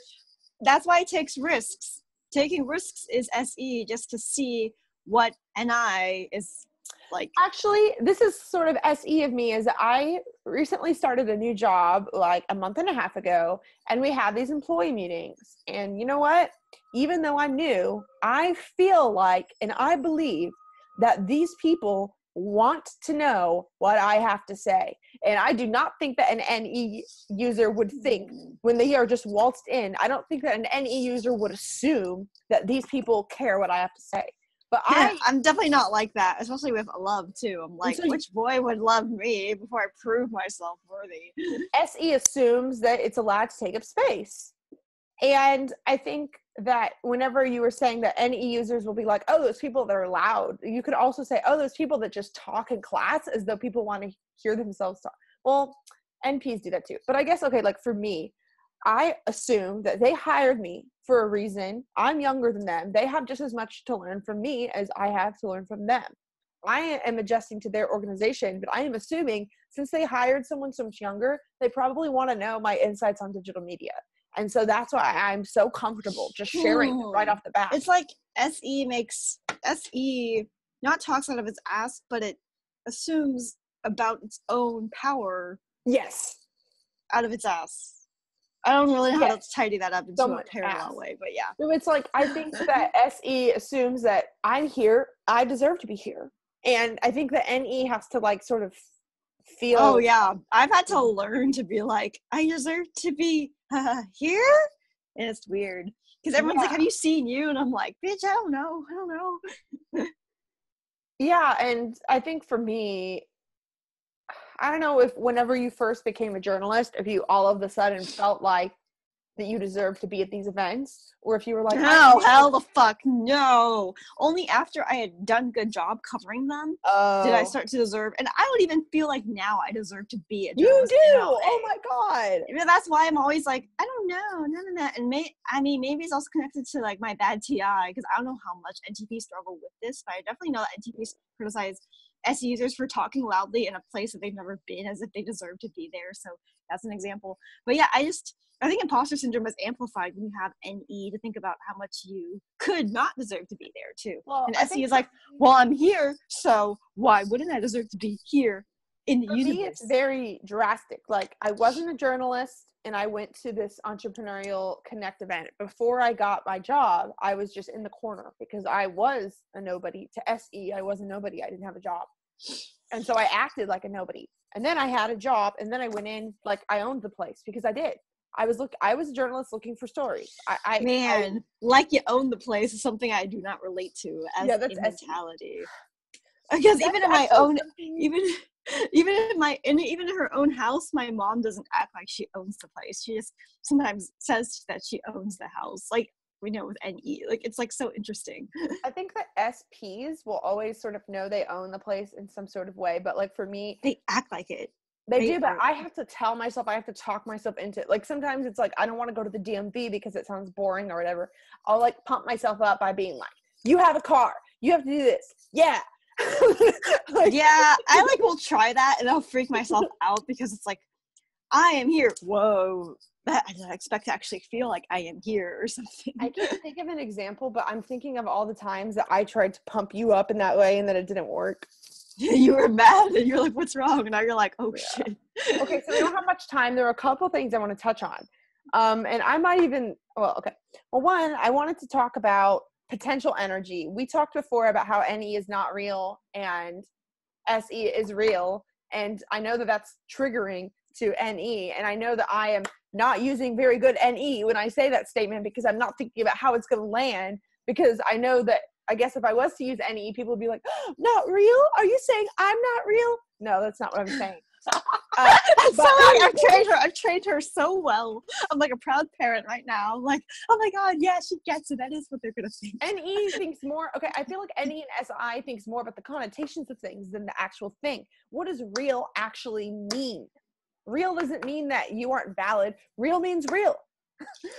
That's why it takes risks. Taking risks is SE, just to see what NI is like. Actually, this is sort of SE of me, is I recently started a new job like a month and a half ago, and we have these employee meetings. And you know what? Even though I'm new, I feel like, and I believe that these people want to know what I have to say. And I do not think that an NE user would think, when they are just waltzed in, I don't think that an NE user would assume that these people care what I have to say. But I'm definitely not like that, especially with love too. I'm like, which boy would love me before I prove myself worthy? SE assumes that it's allowed to take up space. And I think that whenever you were saying that NE users will be like, oh, those people that are loud, you could also say, oh, those people that just talk in class as though people want to hear themselves talk. Well, NPs do that too. But I guess, okay, like for me, I assume that they hired me for a reason. I'm younger than them. They have just as much to learn from me as I have to learn from them. I am adjusting to their organization, but I am assuming since they hired someone so much younger, they probably want to know my insights on digital media. And so that's why I'm so comfortable just sharing it right off the bat. It's like SE makes SE not talks out of its ass, but it assumes about its own power Yes. out of its ass. I don't really know how to tidy that up into Someone a parallel way, but yeah. So it's like, I think that SE assumes that I'm here, I deserve to be here. And I think that NE has to like sort of feel. Oh yeah, I've had to learn to be like, I deserve to be here, and it's weird because everyone's like, "Have you seen you?" And I'm like, "Bitch, I don't know." Yeah, and I think for me, I don't know if whenever you first became a journalist, if you all of a sudden felt like that you deserved to be at these events, or if you were like, no, hell the fuck no. Only after I had done good job covering them did I start to deserve, and I would even feel like now I deserve to be a journalist. You do. Oh my god. I mean, that's why I'm always like, I don't know, none of that. And maybe it's also connected to like my bad TI, because I don't know how much NTP struggle with this, but I definitely know that NTP criticize S users for talking loudly in a place that they've never been, as if they deserve to be there. So that's an example. But yeah, I think imposter syndrome is amplified when you have NE to think about how much you could not deserve to be there too. Well, and SE is like, well, I'm here, so why wouldn't I deserve to be here in the universe? Me, it's very drastic. Like, I wasn't a journalist and I went to this entrepreneurial connect event. Before I got my job, I was just in the corner because I was a nobody. To SE, I was a nobody. I didn't have a job. And so I acted like a nobody. And then I had a job, and then I went in like I owned the place because I did. I was a journalist looking for stories. Like you own the place is something I do not relate to as a mentality. Because even in her own house, my mom doesn't act like she owns the place. She just sometimes says that she owns the house. Like we know with NE. Like it's like so interesting. I think that SPs will always sort of know they own the place in some sort of way, but like for me, they act like it. They do, but I have to tell myself, I have to talk myself into it. Like sometimes it's like, I don't want to go to the DMV because it sounds boring or whatever. I'll like pump myself up by being like, you have a car, you have to do this. Yeah. Like, yeah, I like will try that and I'll freak myself out because it's like, I am here. Whoa. I didn't expect to actually feel like I am here or something. I can't think of an example, but I'm thinking of all the times that I tried to pump you up in that way and that it didn't work. You were mad and you're like, what's wrong? And now you're like, oh shit. Okay, so we don't have much time. There are a couple things I want to touch on. And I might even, one, I wanted to talk about potential energy. We talked before about how NE is not real and SE is real. And I know that that's triggering to NE. And I know that I am not using very good NE when I say that statement because I'm not thinking about how it's going to land, because I know that I guess if I was to use NE, people would be like, oh, not real? Are you saying I'm not real? No, that's not what I'm saying. I've trained her so well. I'm like a proud parent right now. I'm like, oh my God, yeah, she gets it. That is what they're going to think. NE thinks more, okay, I feel like NE and SI thinks more about the connotations of things than the actual thing. What does real actually mean? Real doesn't mean that you aren't valid. Real means real.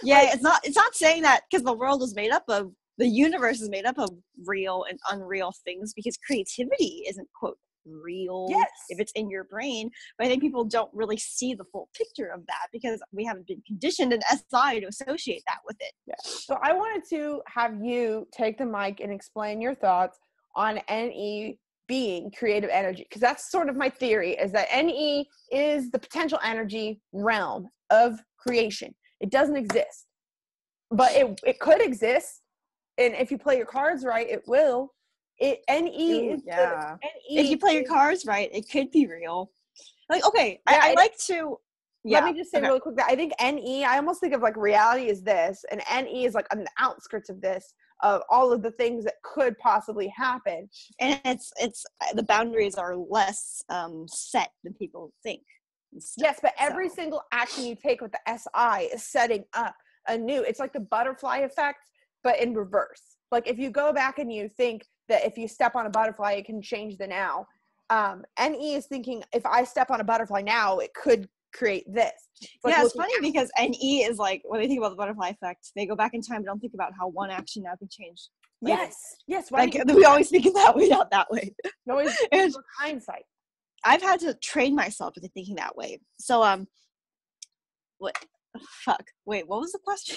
Yeah, like, it's not saying that because the universe is made up of real and unreal things, because creativity isn't, quote, real if it's in your brain. But I think people don't really see the full picture of that because we haven't been conditioned in SI to associate that with it. Yeah. So I wanted to have you take the mic and explain your thoughts on NE being creative energy, because that's sort of my theory, is that NE is the potential energy realm of creation. It doesn't exist, but it could exist. And if you play your cards right, it will. NE is yeah. If you play your cards right, it could be real. Like, okay, yeah, I like to. Yeah. Let me just say really quick that I think NE, I almost think of like reality is this, and NE is like on the outskirts of this, of all of the things that could possibly happen. And it's the boundaries are less set than people think. Yes, but every single action you take with the SI is setting up a new. It's like the butterfly effect, but in reverse. Like if you go back and you think that if you step on a butterfly, it can change the now. NE is thinking if I step on a butterfly now, it could create this. It's funny because NE is like, when they think about the butterfly effect, they go back in time and don't think about how one action now can change later. Yes. Like we always think of that way, not that way. Always hindsight. I've had to train myself into thinking that way. So fuck. Wait, what was the question?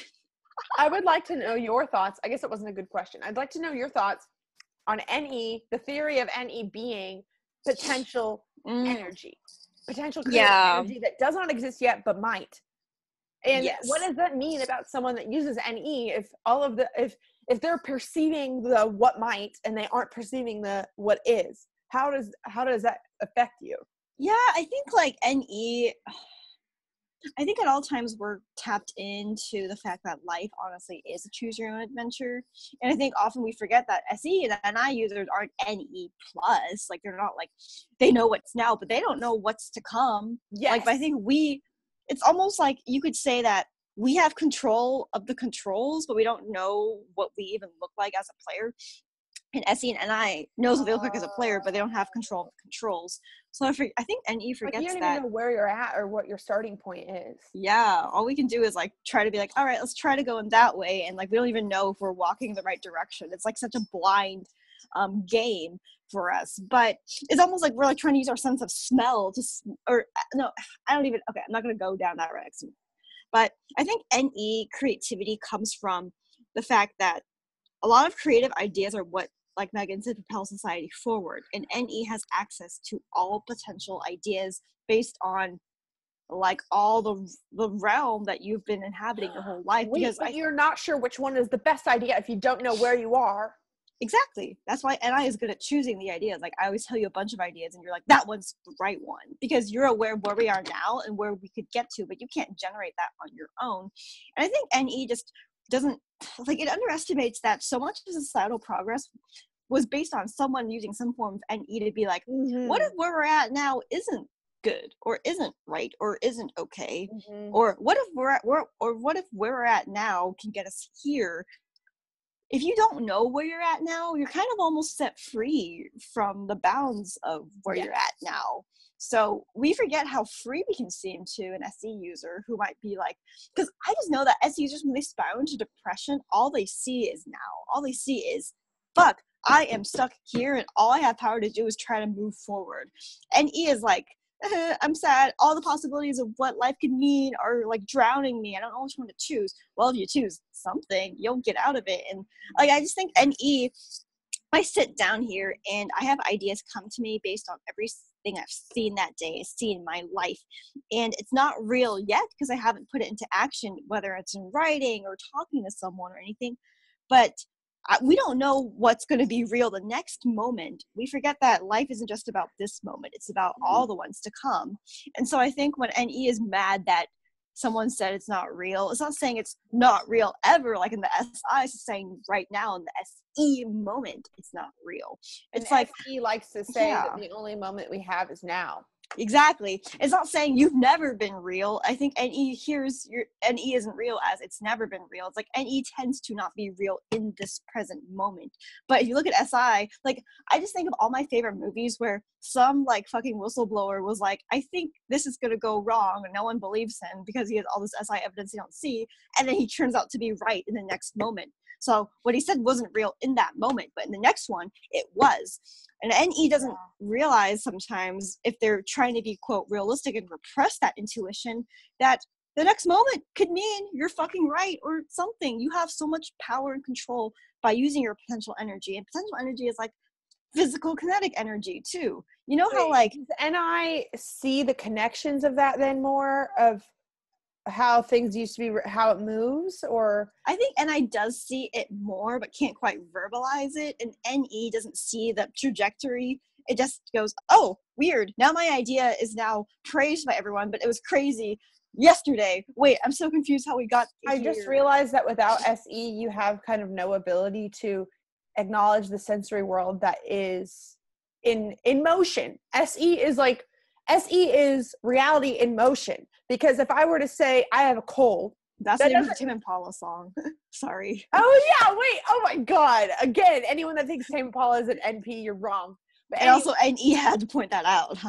I would like to know your thoughts. I guess it wasn't a good question. I'd like to know your thoughts on NE, the theory of NE being potential energy, potential creative energy that does not exist yet, but might. And what does that mean about someone that uses NE if all of the, if they're perceiving the what might and they aren't perceiving the what is? How does that affect you? Yeah, I think like NE, I think at all times we're tapped into the fact that life honestly is a choose your own adventure. And I think often we forget that SE and NI users aren't NE plus. Like they're not like, they know what's now, but they don't know what's to come. Yes. Like, but I think it's almost like you could say that we have control of the controls, but we don't know what we even look like as a player. And SE and NI knows what they look like as a player, but they don't have control of the controls. So I think NE forgets that. You don't even know where you're at or what your starting point is. Yeah, all we can do is like try to be like, all right, let's try to go in that way, and like we don't even know if we're walking in the right direction. It's like such a blind game for us. But it's almost like we're like trying to use our sense of smell to, or no, I don't even. Okay, I'm not gonna go down that route. But I think NE creativity comes from the fact that a lot of creative ideas are what, like Megan said, propel society forward. And NE has access to all potential ideas based on like all the realm that you've been inhabiting your whole life. Because you're not sure which one is the best idea if you don't know where you are. Exactly. That's why NI is good at choosing the ideas. Like I always tell you a bunch of ideas and you're like, that one's the right one, because you're aware of where we are now and where we could get to, but you can't generate that on your own. And I think NE just doesn't, like, it underestimates that so much of societal progress was based on someone using some form of NE to be like, what if where we're at now isn't good or isn't right or isn't okay, or what if what if where we're at now can get us here? If you don't know where you're at now, you're kind of almost set free from the bounds of where you're at now. So we forget how free we can seem to an SE user who might be like, because I just know that SE users, when they spiral into depression, all they see is now. All they see is, fuck, I am stuck here and all I have power to do is try to move forward. And E is like, I'm sad. All the possibilities of what life could mean are like drowning me. I don't know which one to choose. Well, if you choose something, you'll get out of it. And like, I just think NE, I sit down here and I have ideas come to me based on everything I've seen that day, seen in my life. And it's not real yet because I haven't put it into action, whether it's in writing or talking to someone or anything. But we don't know what's going to be real the next moment. We forget that life isn't just about this moment. It's about all the ones to come. And so I think when NE is mad that someone said it's not real, it's not saying it's not real ever, like in the SI, it's saying right now in the SE moment, it's not real. It's and like SE likes to say that the only moment we have is now. Exactly. It's not saying you've never been real. I think NE hears your NE isn't real as it's never been real. It's like NE tends to not be real in this present moment. But if you look at SI, like I just think of all my favorite movies where some like fucking whistleblower was like, I think this is gonna go wrong, and no one believes him because he has all this SI evidence you don't see, and then he turns out to be right in the next moment. So what he said wasn't real in that moment, but in the next one, it was. And NE doesn't realize sometimes if they're trying to be, quote, realistic and repress that intuition, that the next moment could mean you're fucking right or something. You have so much power and control by using your potential energy. And potential energy is like physical kinetic energy too. You know how like... And I see the connections of that then more of how things used to be, how it moves, or I think NI does see it more but can't quite verbalize it, and NE doesn't see the trajectory. It just goes, oh, weird, now my idea is now praised by everyone, but it was crazy yesterday. Wait, I'm so confused how we got here. I just realized that without SE you have kind of no ability to acknowledge the sensory world that is in motion. SE is reality in motion. Because if I were to say I have a cold, that's the name of the Tame Impala song. Sorry. Oh yeah, wait. Oh my God. Again, anyone that thinks Tame Impala is an NP, you're wrong. But and also NE had to point that out.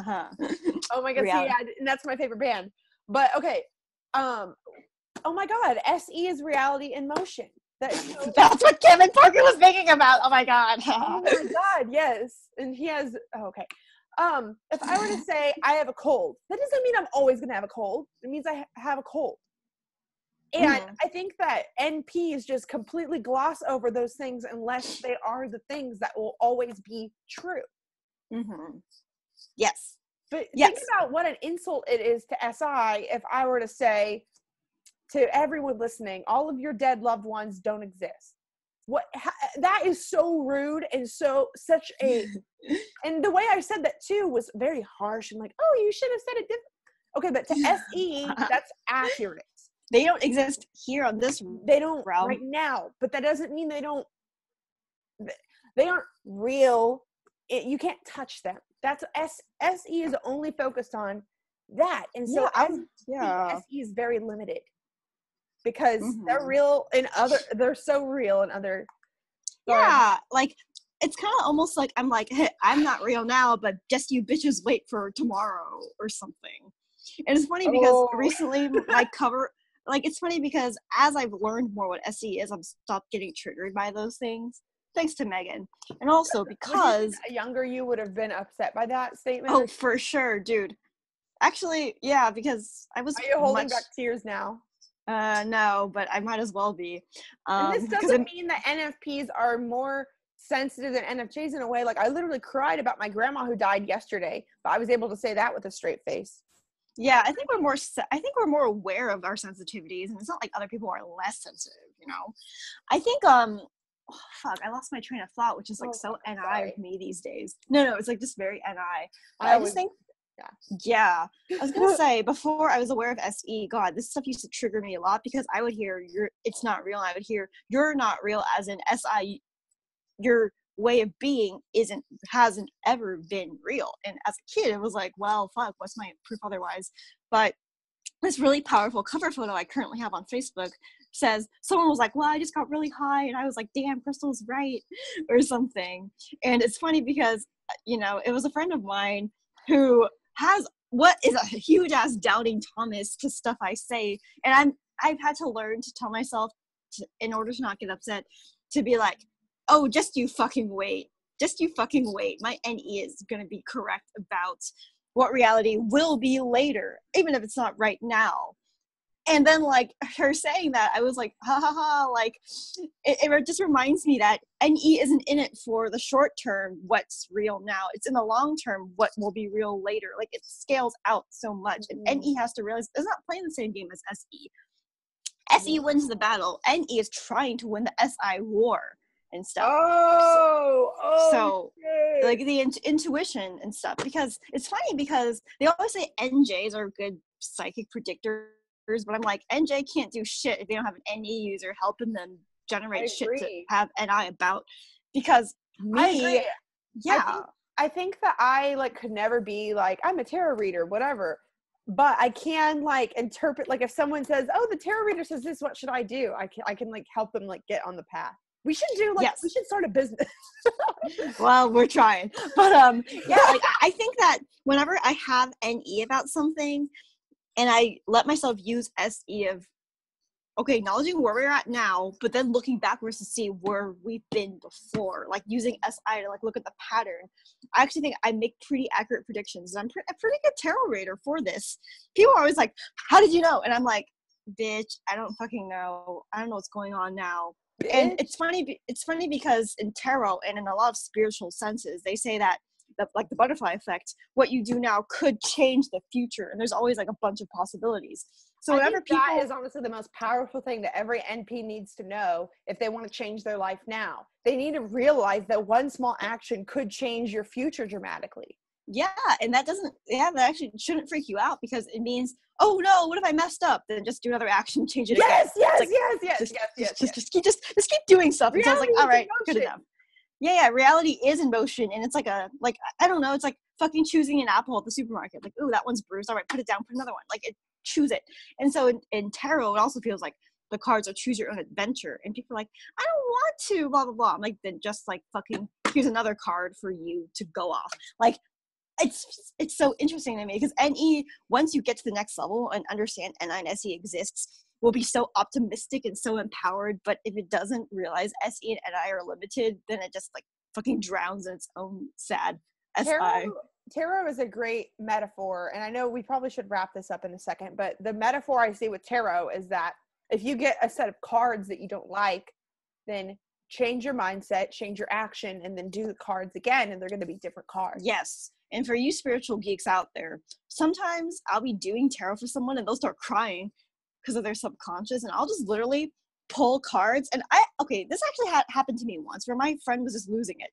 Oh my God, yeah, and that's my favorite band. But okay, oh my God, SE is reality in motion. That's what Kevin Parker was thinking about. Oh my God. Oh my God, yes. And he has, okay. If I were to say I have a cold, that doesn't mean I'm always going to have a cold. It means I have a cold. And I think that NPs just completely gloss over those things unless they are the things that will always be true. Yes. But think about what an insult it is to SI if I were to say to everyone listening, all of your dead loved ones don't exist. That is so rude and such a, and the way I said that too was very harsh and like, oh, you should have said it different. Okay, but to SE, that's accurate. They don't exist here on this They don't realm right now, but that doesn't mean they aren't real. You can't touch them. That's SE is only focused on that. And so SE is very limited because they're real they're so real in other. Yeah, like it's kind of almost like I'm like, hey, I'm not real now, but just you bitches wait for tomorrow or something. And it's funny because recently my cover, like it's funny because as I've learned more what SE is, I've stopped getting triggered by those things. Thanks to Megan. And also because younger you would have been upset by that statement. Oh, for sure, dude. Actually, yeah, because I was. Are you holding back tears now? No, but I might as well be. And this doesn't mean that NFPs are more sensitive than NFJs in a way. Like I literally cried about my grandma who died yesterday, but I was able to say that with a straight face. Yeah, I think we're more aware of our sensitivities, and it's not like other people are less sensitive, you know. I think I lost my train of thought, which is like NI of me these days. No, it's like just very NI. I just think yeah. I was gonna say before I was aware of SE, God, this stuff used to trigger me a lot because I would hear it's not real, and I would hear you're not real as in SI, your way of being hasn't ever been real. And as a kid it was like, well, fuck, what's my proof otherwise? But this really powerful cover photo I currently have on Facebook says, someone was like, well, I just got really high, and I was like, damn, Crystal's right, or something. And it's funny because, you know, it was a friend of mine who has what is a huge ass doubting Thomas to stuff I say, and I've had to learn to tell myself in order to not get upset, to be like, oh, just you fucking wait. My NE is going to be correct about what reality will be later, even if it's not right now. And then, like, her saying that, I was like, ha ha ha, like, it just reminds me that NE isn't in it for the short term, what's real now. It's in the long term, what will be real later. Like, it scales out so much. And NE has to realize it's not playing the same game as SE. SE wins the battle. NE is trying to win the SI war and stuff. So like the intuition and stuff, because it's funny because they always say NJs are good psychic predictors, but I'm like, NJ can't do shit if they don't have an NE user helping them generate shit to have NI about. Because me, I think that I like could never be like, I'm a tarot reader, whatever. But I can like interpret, like if someone says, oh, the tarot reader says this, what should I do? I can like help them like get on the path. We should do we should start a business. Well, we're trying. But like I think that whenever I have NE about something and I let myself use SE of, okay, acknowledging where we're at now, but then looking backwards to see where we've been before, like using SI to like look at the pattern. I actually think I make pretty accurate predictions. I'm a pretty good tarot reader for this. People are always like, how did you know? And I'm like, bitch, I don't fucking know. I don't know what's going on now. And it's funny because in tarot and in a lot of spiritual senses, they say that like the butterfly effect, what you do now could change the future, and there's always like a bunch of possibilities. So whenever that is honestly the most powerful thing that every NP needs to know if they want to change their life now. They need to realize that one small action could change your future dramatically. Yeah, and that actually shouldn't freak you out, because it means, oh no, what if I messed up? Then just do another action, change it again. Just keep doing stuff until it's like, all right, good enough. Yeah, reality is in motion, and it's like I don't know, it's like fucking choosing an apple at the supermarket. Like, ooh, that one's bruised. All right, put it down, put another one. Like, choose it. And so in tarot, it also feels like the cards are choose your own adventure, and people are like, I don't want to, blah blah blah. I'm like, then just like fucking here's another card for you to go off. Like, it's so interesting to me because NE, once you get to the next level and understand NI and SE exists, will be so optimistic and so empowered. But if it doesn't realize SE and NI are limited, then it just like fucking drowns in its own sad SI. Tarot is a great metaphor, and I know we probably should wrap this up in a second, but the metaphor I see with tarot is that if you get a set of cards that you don't like, then change your mindset, change your action, and then do the cards again, and they're going to be different cards. Yes. And for you spiritual geeks out there, sometimes I'll be doing tarot for someone and they'll start crying because of their subconscious, and I'll just literally pull cards. And this actually happened to me once where my friend was just losing it.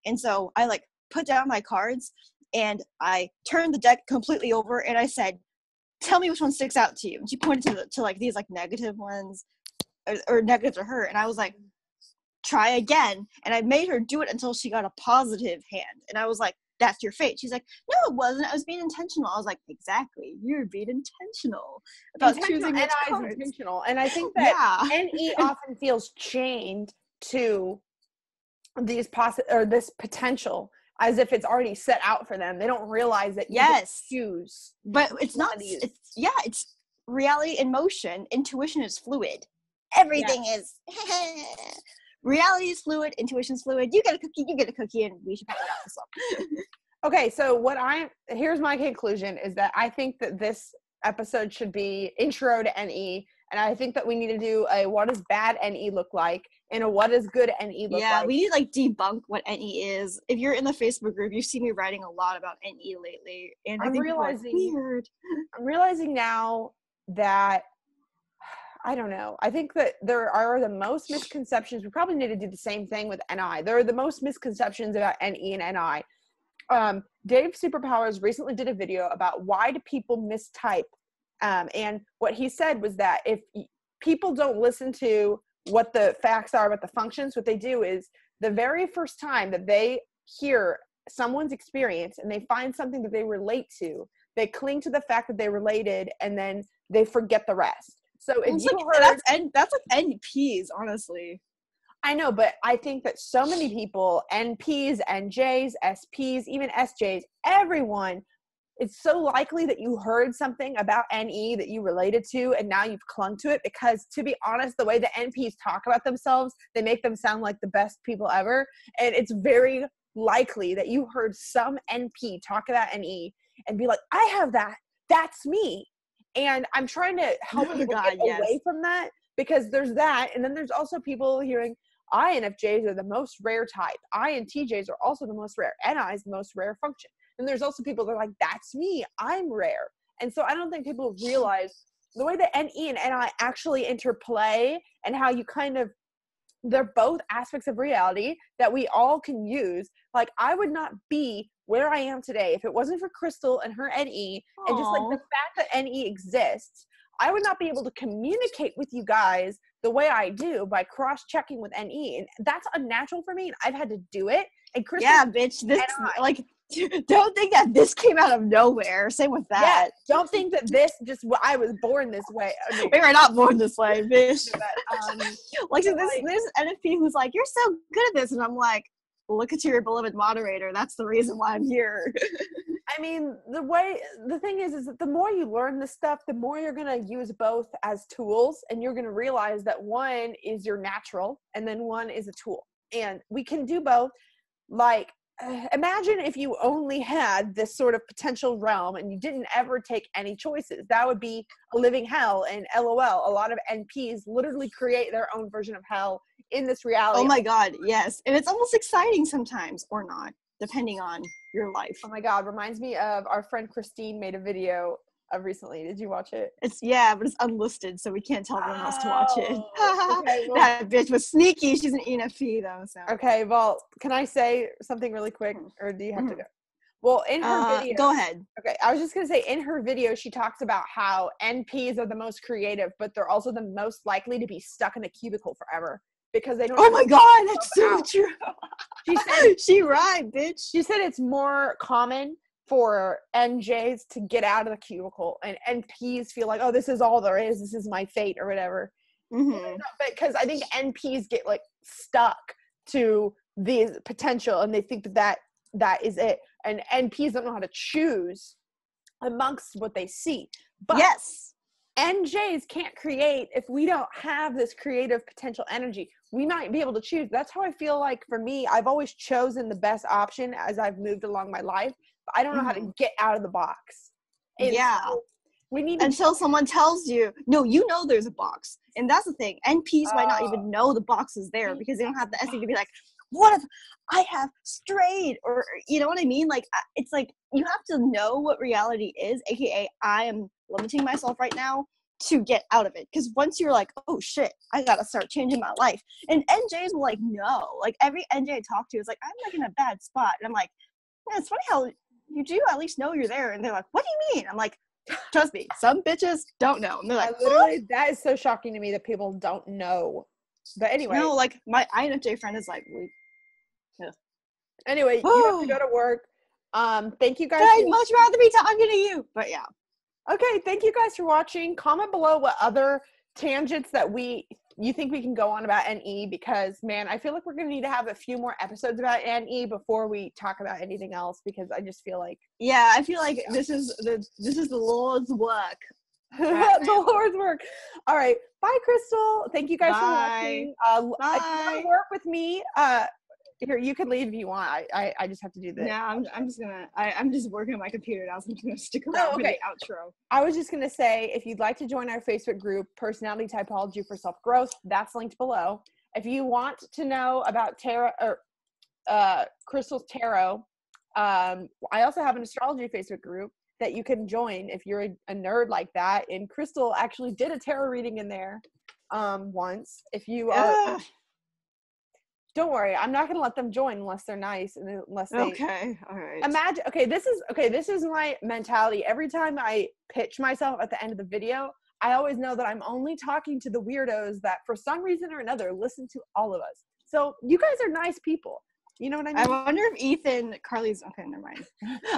And so I like put down my cards and I turned the deck completely over and I said, tell me which one sticks out to you. And she pointed to like these like negative ones or negative to her. And I was like, try again. And I made her do it until she got a positive hand. And I was like, that's your fate. She's like, no, it wasn't. I was being intentional. I was like, exactly. You're being intentional about choosing which cards. Intentional. And I think that NE often feels chained to these this potential as if it's already set out for them. They don't realize that you can choose. But it's not. It's reality in motion. Intuition is fluid. Everything is. Reality is fluid, intuition's fluid. You get a cookie, and we should probably wrap this up. Okay, so here's my conclusion is that I think that this episode should be intro to NE, and I think that we need to do a what does bad NE look like and a what does good NE look like. Yeah, we need to like debunk what NE is. If you're in the Facebook group, you've seen me writing a lot about NE lately, and I think realizing weird. I'm realizing now that I don't know. I think that there are the most misconceptions. We probably need to do the same thing with NI. There are the most misconceptions about NE and NI. Dave Superpowers recently did a video about why do people mistype. And what he said was that if people don't listen to what the facts are about the functions, what they do is the very first time that they hear someone's experience and they find something that they relate to, they cling to the fact that they related and then they forget the rest. So if you heard, that's like NPs, honestly. I know, but I think that so many people, NPs, NJs, SPs, even SJs, everyone, it's so likely that you heard something about NE that you related to and now you've clung to it because, to be honest, the way the NPs talk about themselves, they make them sound like the best people ever. And it's very likely that you heard some NP talk about NE and be like, I have that. That's me. And I'm trying to help people get away from that because there's that. And then there's also people hearing INFJs are the most rare type. INTJs are also the most rare. NI is the most rare function. And there's also people that are like, that's me. I'm rare. And so I don't think people realize the way that NE and NI actually interplay and how you they're both aspects of reality that we all can use. Like, I would not be where I am today if it wasn't for Crystal and her NE. Aww. And just like the fact that NE exists, I would not be able to communicate with you guys the way I do by cross-checking with NE. And that's unnatural for me, and I've had to do it. And Crystal, yeah, bitch, this like, don't think that this came out of nowhere. Same with that. Yeah, don't think that this I was born this way. We were not born this way, bitch. Like, so this NFP who's like, you're so good at this, and I'm like, look at your beloved moderator. That's the reason why I'm here. I mean, the thing is that the more you learn this stuff, the more you're going to use both as tools, and you're going to realize that one is your natural and then one is a tool. And we can do both. Like, imagine if you only had this sort of potential realm and you didn't ever take any choices. That would be a living hell. And LOL, a lot of NPs literally create their own version of hell in this reality. Oh my God, yes. And it's almost exciting sometimes, or not, depending on your life. Oh my God, reminds me of our friend Christine made a video of recently. Did you watch it? But it's unlisted, so we can't tell anyone else to watch it. Okay, well, that bitch was sneaky. She's an ENFP though. So. Okay, well, can I say something really quick, or do you have to go? Well, in her video, go ahead. Okay, I was just gonna say, in her video, she talks about how NPs are the most creative, but they're also the most likely to be stuck in a cubicle forever because they don't. Oh my God, that's so true. She said she right, bitch. She said it's more common for NJs to get out of the cubicle, and NPs feel like, oh, this is all there is. This is my fate, or whatever. Mm-hmm. Because I think NPs get like stuck to the potential, and they think that is it. And NPs don't know how to choose amongst what they see. But yes, NJs can't create if we don't have this creative potential energy. We might be able to choose. That's how I feel like for me. I've always chosen the best option as I've moved along my life, but I don't know how to get out of the box. And yeah. so We need to until someone tells you, no, you know there's a box. And that's the thing. NPs might not even know the box is there because they don't have the SE to be like, what if I have strayed? Or, you know what I mean? Like, it's like, you have to know what reality is, aka I am limiting myself right now to get out of it. Because once you're like, oh shit, I gotta start changing my life. And NJs will like, no. Like, every NJ I talk to is like, I'm like in a bad spot. And I'm like, yeah, it's funny how you do at least know you're there. And they're like, what do you mean? I'm like, trust me, some bitches don't know. And they're like, literally, that is so shocking to me that people don't know. But anyway. No, like my INFJ friend is like, yeah. Anyway, you have to go to work. Thank you guys. I'd much rather be talking to you. But yeah. Okay, thank you guys for watching. Comment below what other tangents that you think we can go on about NE, because man, I feel like we're gonna need to have a few more episodes about NE before we talk about anything else, because I just feel like I feel like this is the Lord's work. The Lord's work. All right, bye, Crystal. Thank you guys for watching. Bye. If you want to work with me, here, you can leave if you want. I just have to do this. Yeah, I'm just working on my computer now, so I'm just gonna stick around for the outro. I was just gonna say, if you'd like to join our Facebook group, Personality Typology for Self-Growth, that's linked below. If you want to know about tarot or Crystal's tarot, I also have an astrology Facebook group that you can join if you're a nerd like that. And Crystal actually did a tarot reading in there once. If you are don't worry, I'm not gonna let them join unless they're nice and unless they all right. Imagine this is my mentality. Every time I pitch myself at the end of the video, I always know that I'm only talking to the weirdos that for some reason or another listen to all of us. So you guys are nice people. You know what I mean? I wonder if Carly's okay, never mind.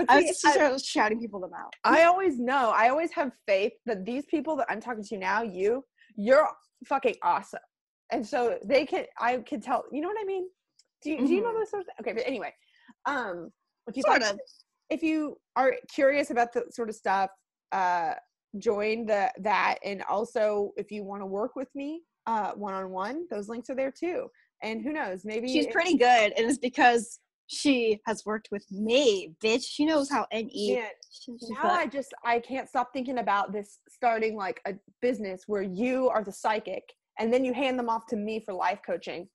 I was just shouting people them out. I always have faith that these people that I'm talking to now, you're fucking awesome. And so I can tell, you know what I mean? Do you know those sorts of, okay, but anyway, if you are curious about the sort of stuff, join that. And also if you want to work with me, one-on-one, those links are there too. And who knows, maybe she's pretty good. And it's because she has worked with me, bitch. She knows how NE. Now I can't stop thinking about this starting like a business where you are the psychic and then you hand them off to me for life coaching.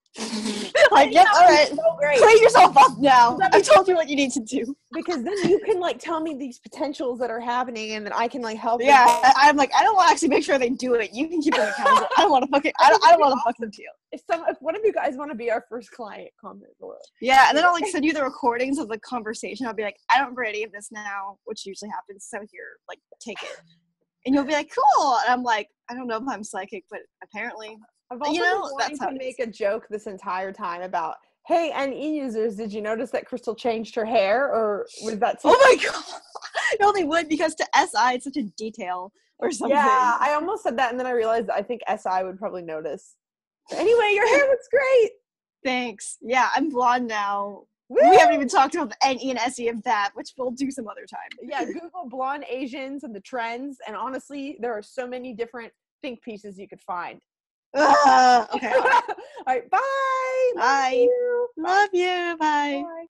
Like, yep, all right. So great. Clean yourself up now. I told you what you need to do. Because then you can like tell me these potentials that are happening, and then I can like help. Yeah, I'm like, I don't want to actually make sure they do it. You can keep them accountable. I don't want to fucking. I don't want to fucking deal. If one of you guys want to be our first client, comment below. Yeah, and then I'll like send you the recordings of the conversation. I'll be like, I don't remember any of this now, which usually happens. So here, like, take it. And you'll be like, cool. And I'm like, I don't know if I'm psychic, but apparently, I've also been wanting to make a joke this entire time about, hey, NE users, did you notice that Crystal changed her hair, or was that? Oh my god! No, they would, because to SI it's such a detail or something. Yeah, I almost said that, and then I realized I think SI would probably notice. But anyway, your hair looks great. Thanks. Yeah, I'm blonde now. Woo! We haven't even talked about the NE and SE of that, which we'll do some other time. Yeah, Google blonde Asians and the trends, and honestly, there are so many different think pieces you could find. Okay. All right. All right, bye. Bye. Love you. Bye. Bye.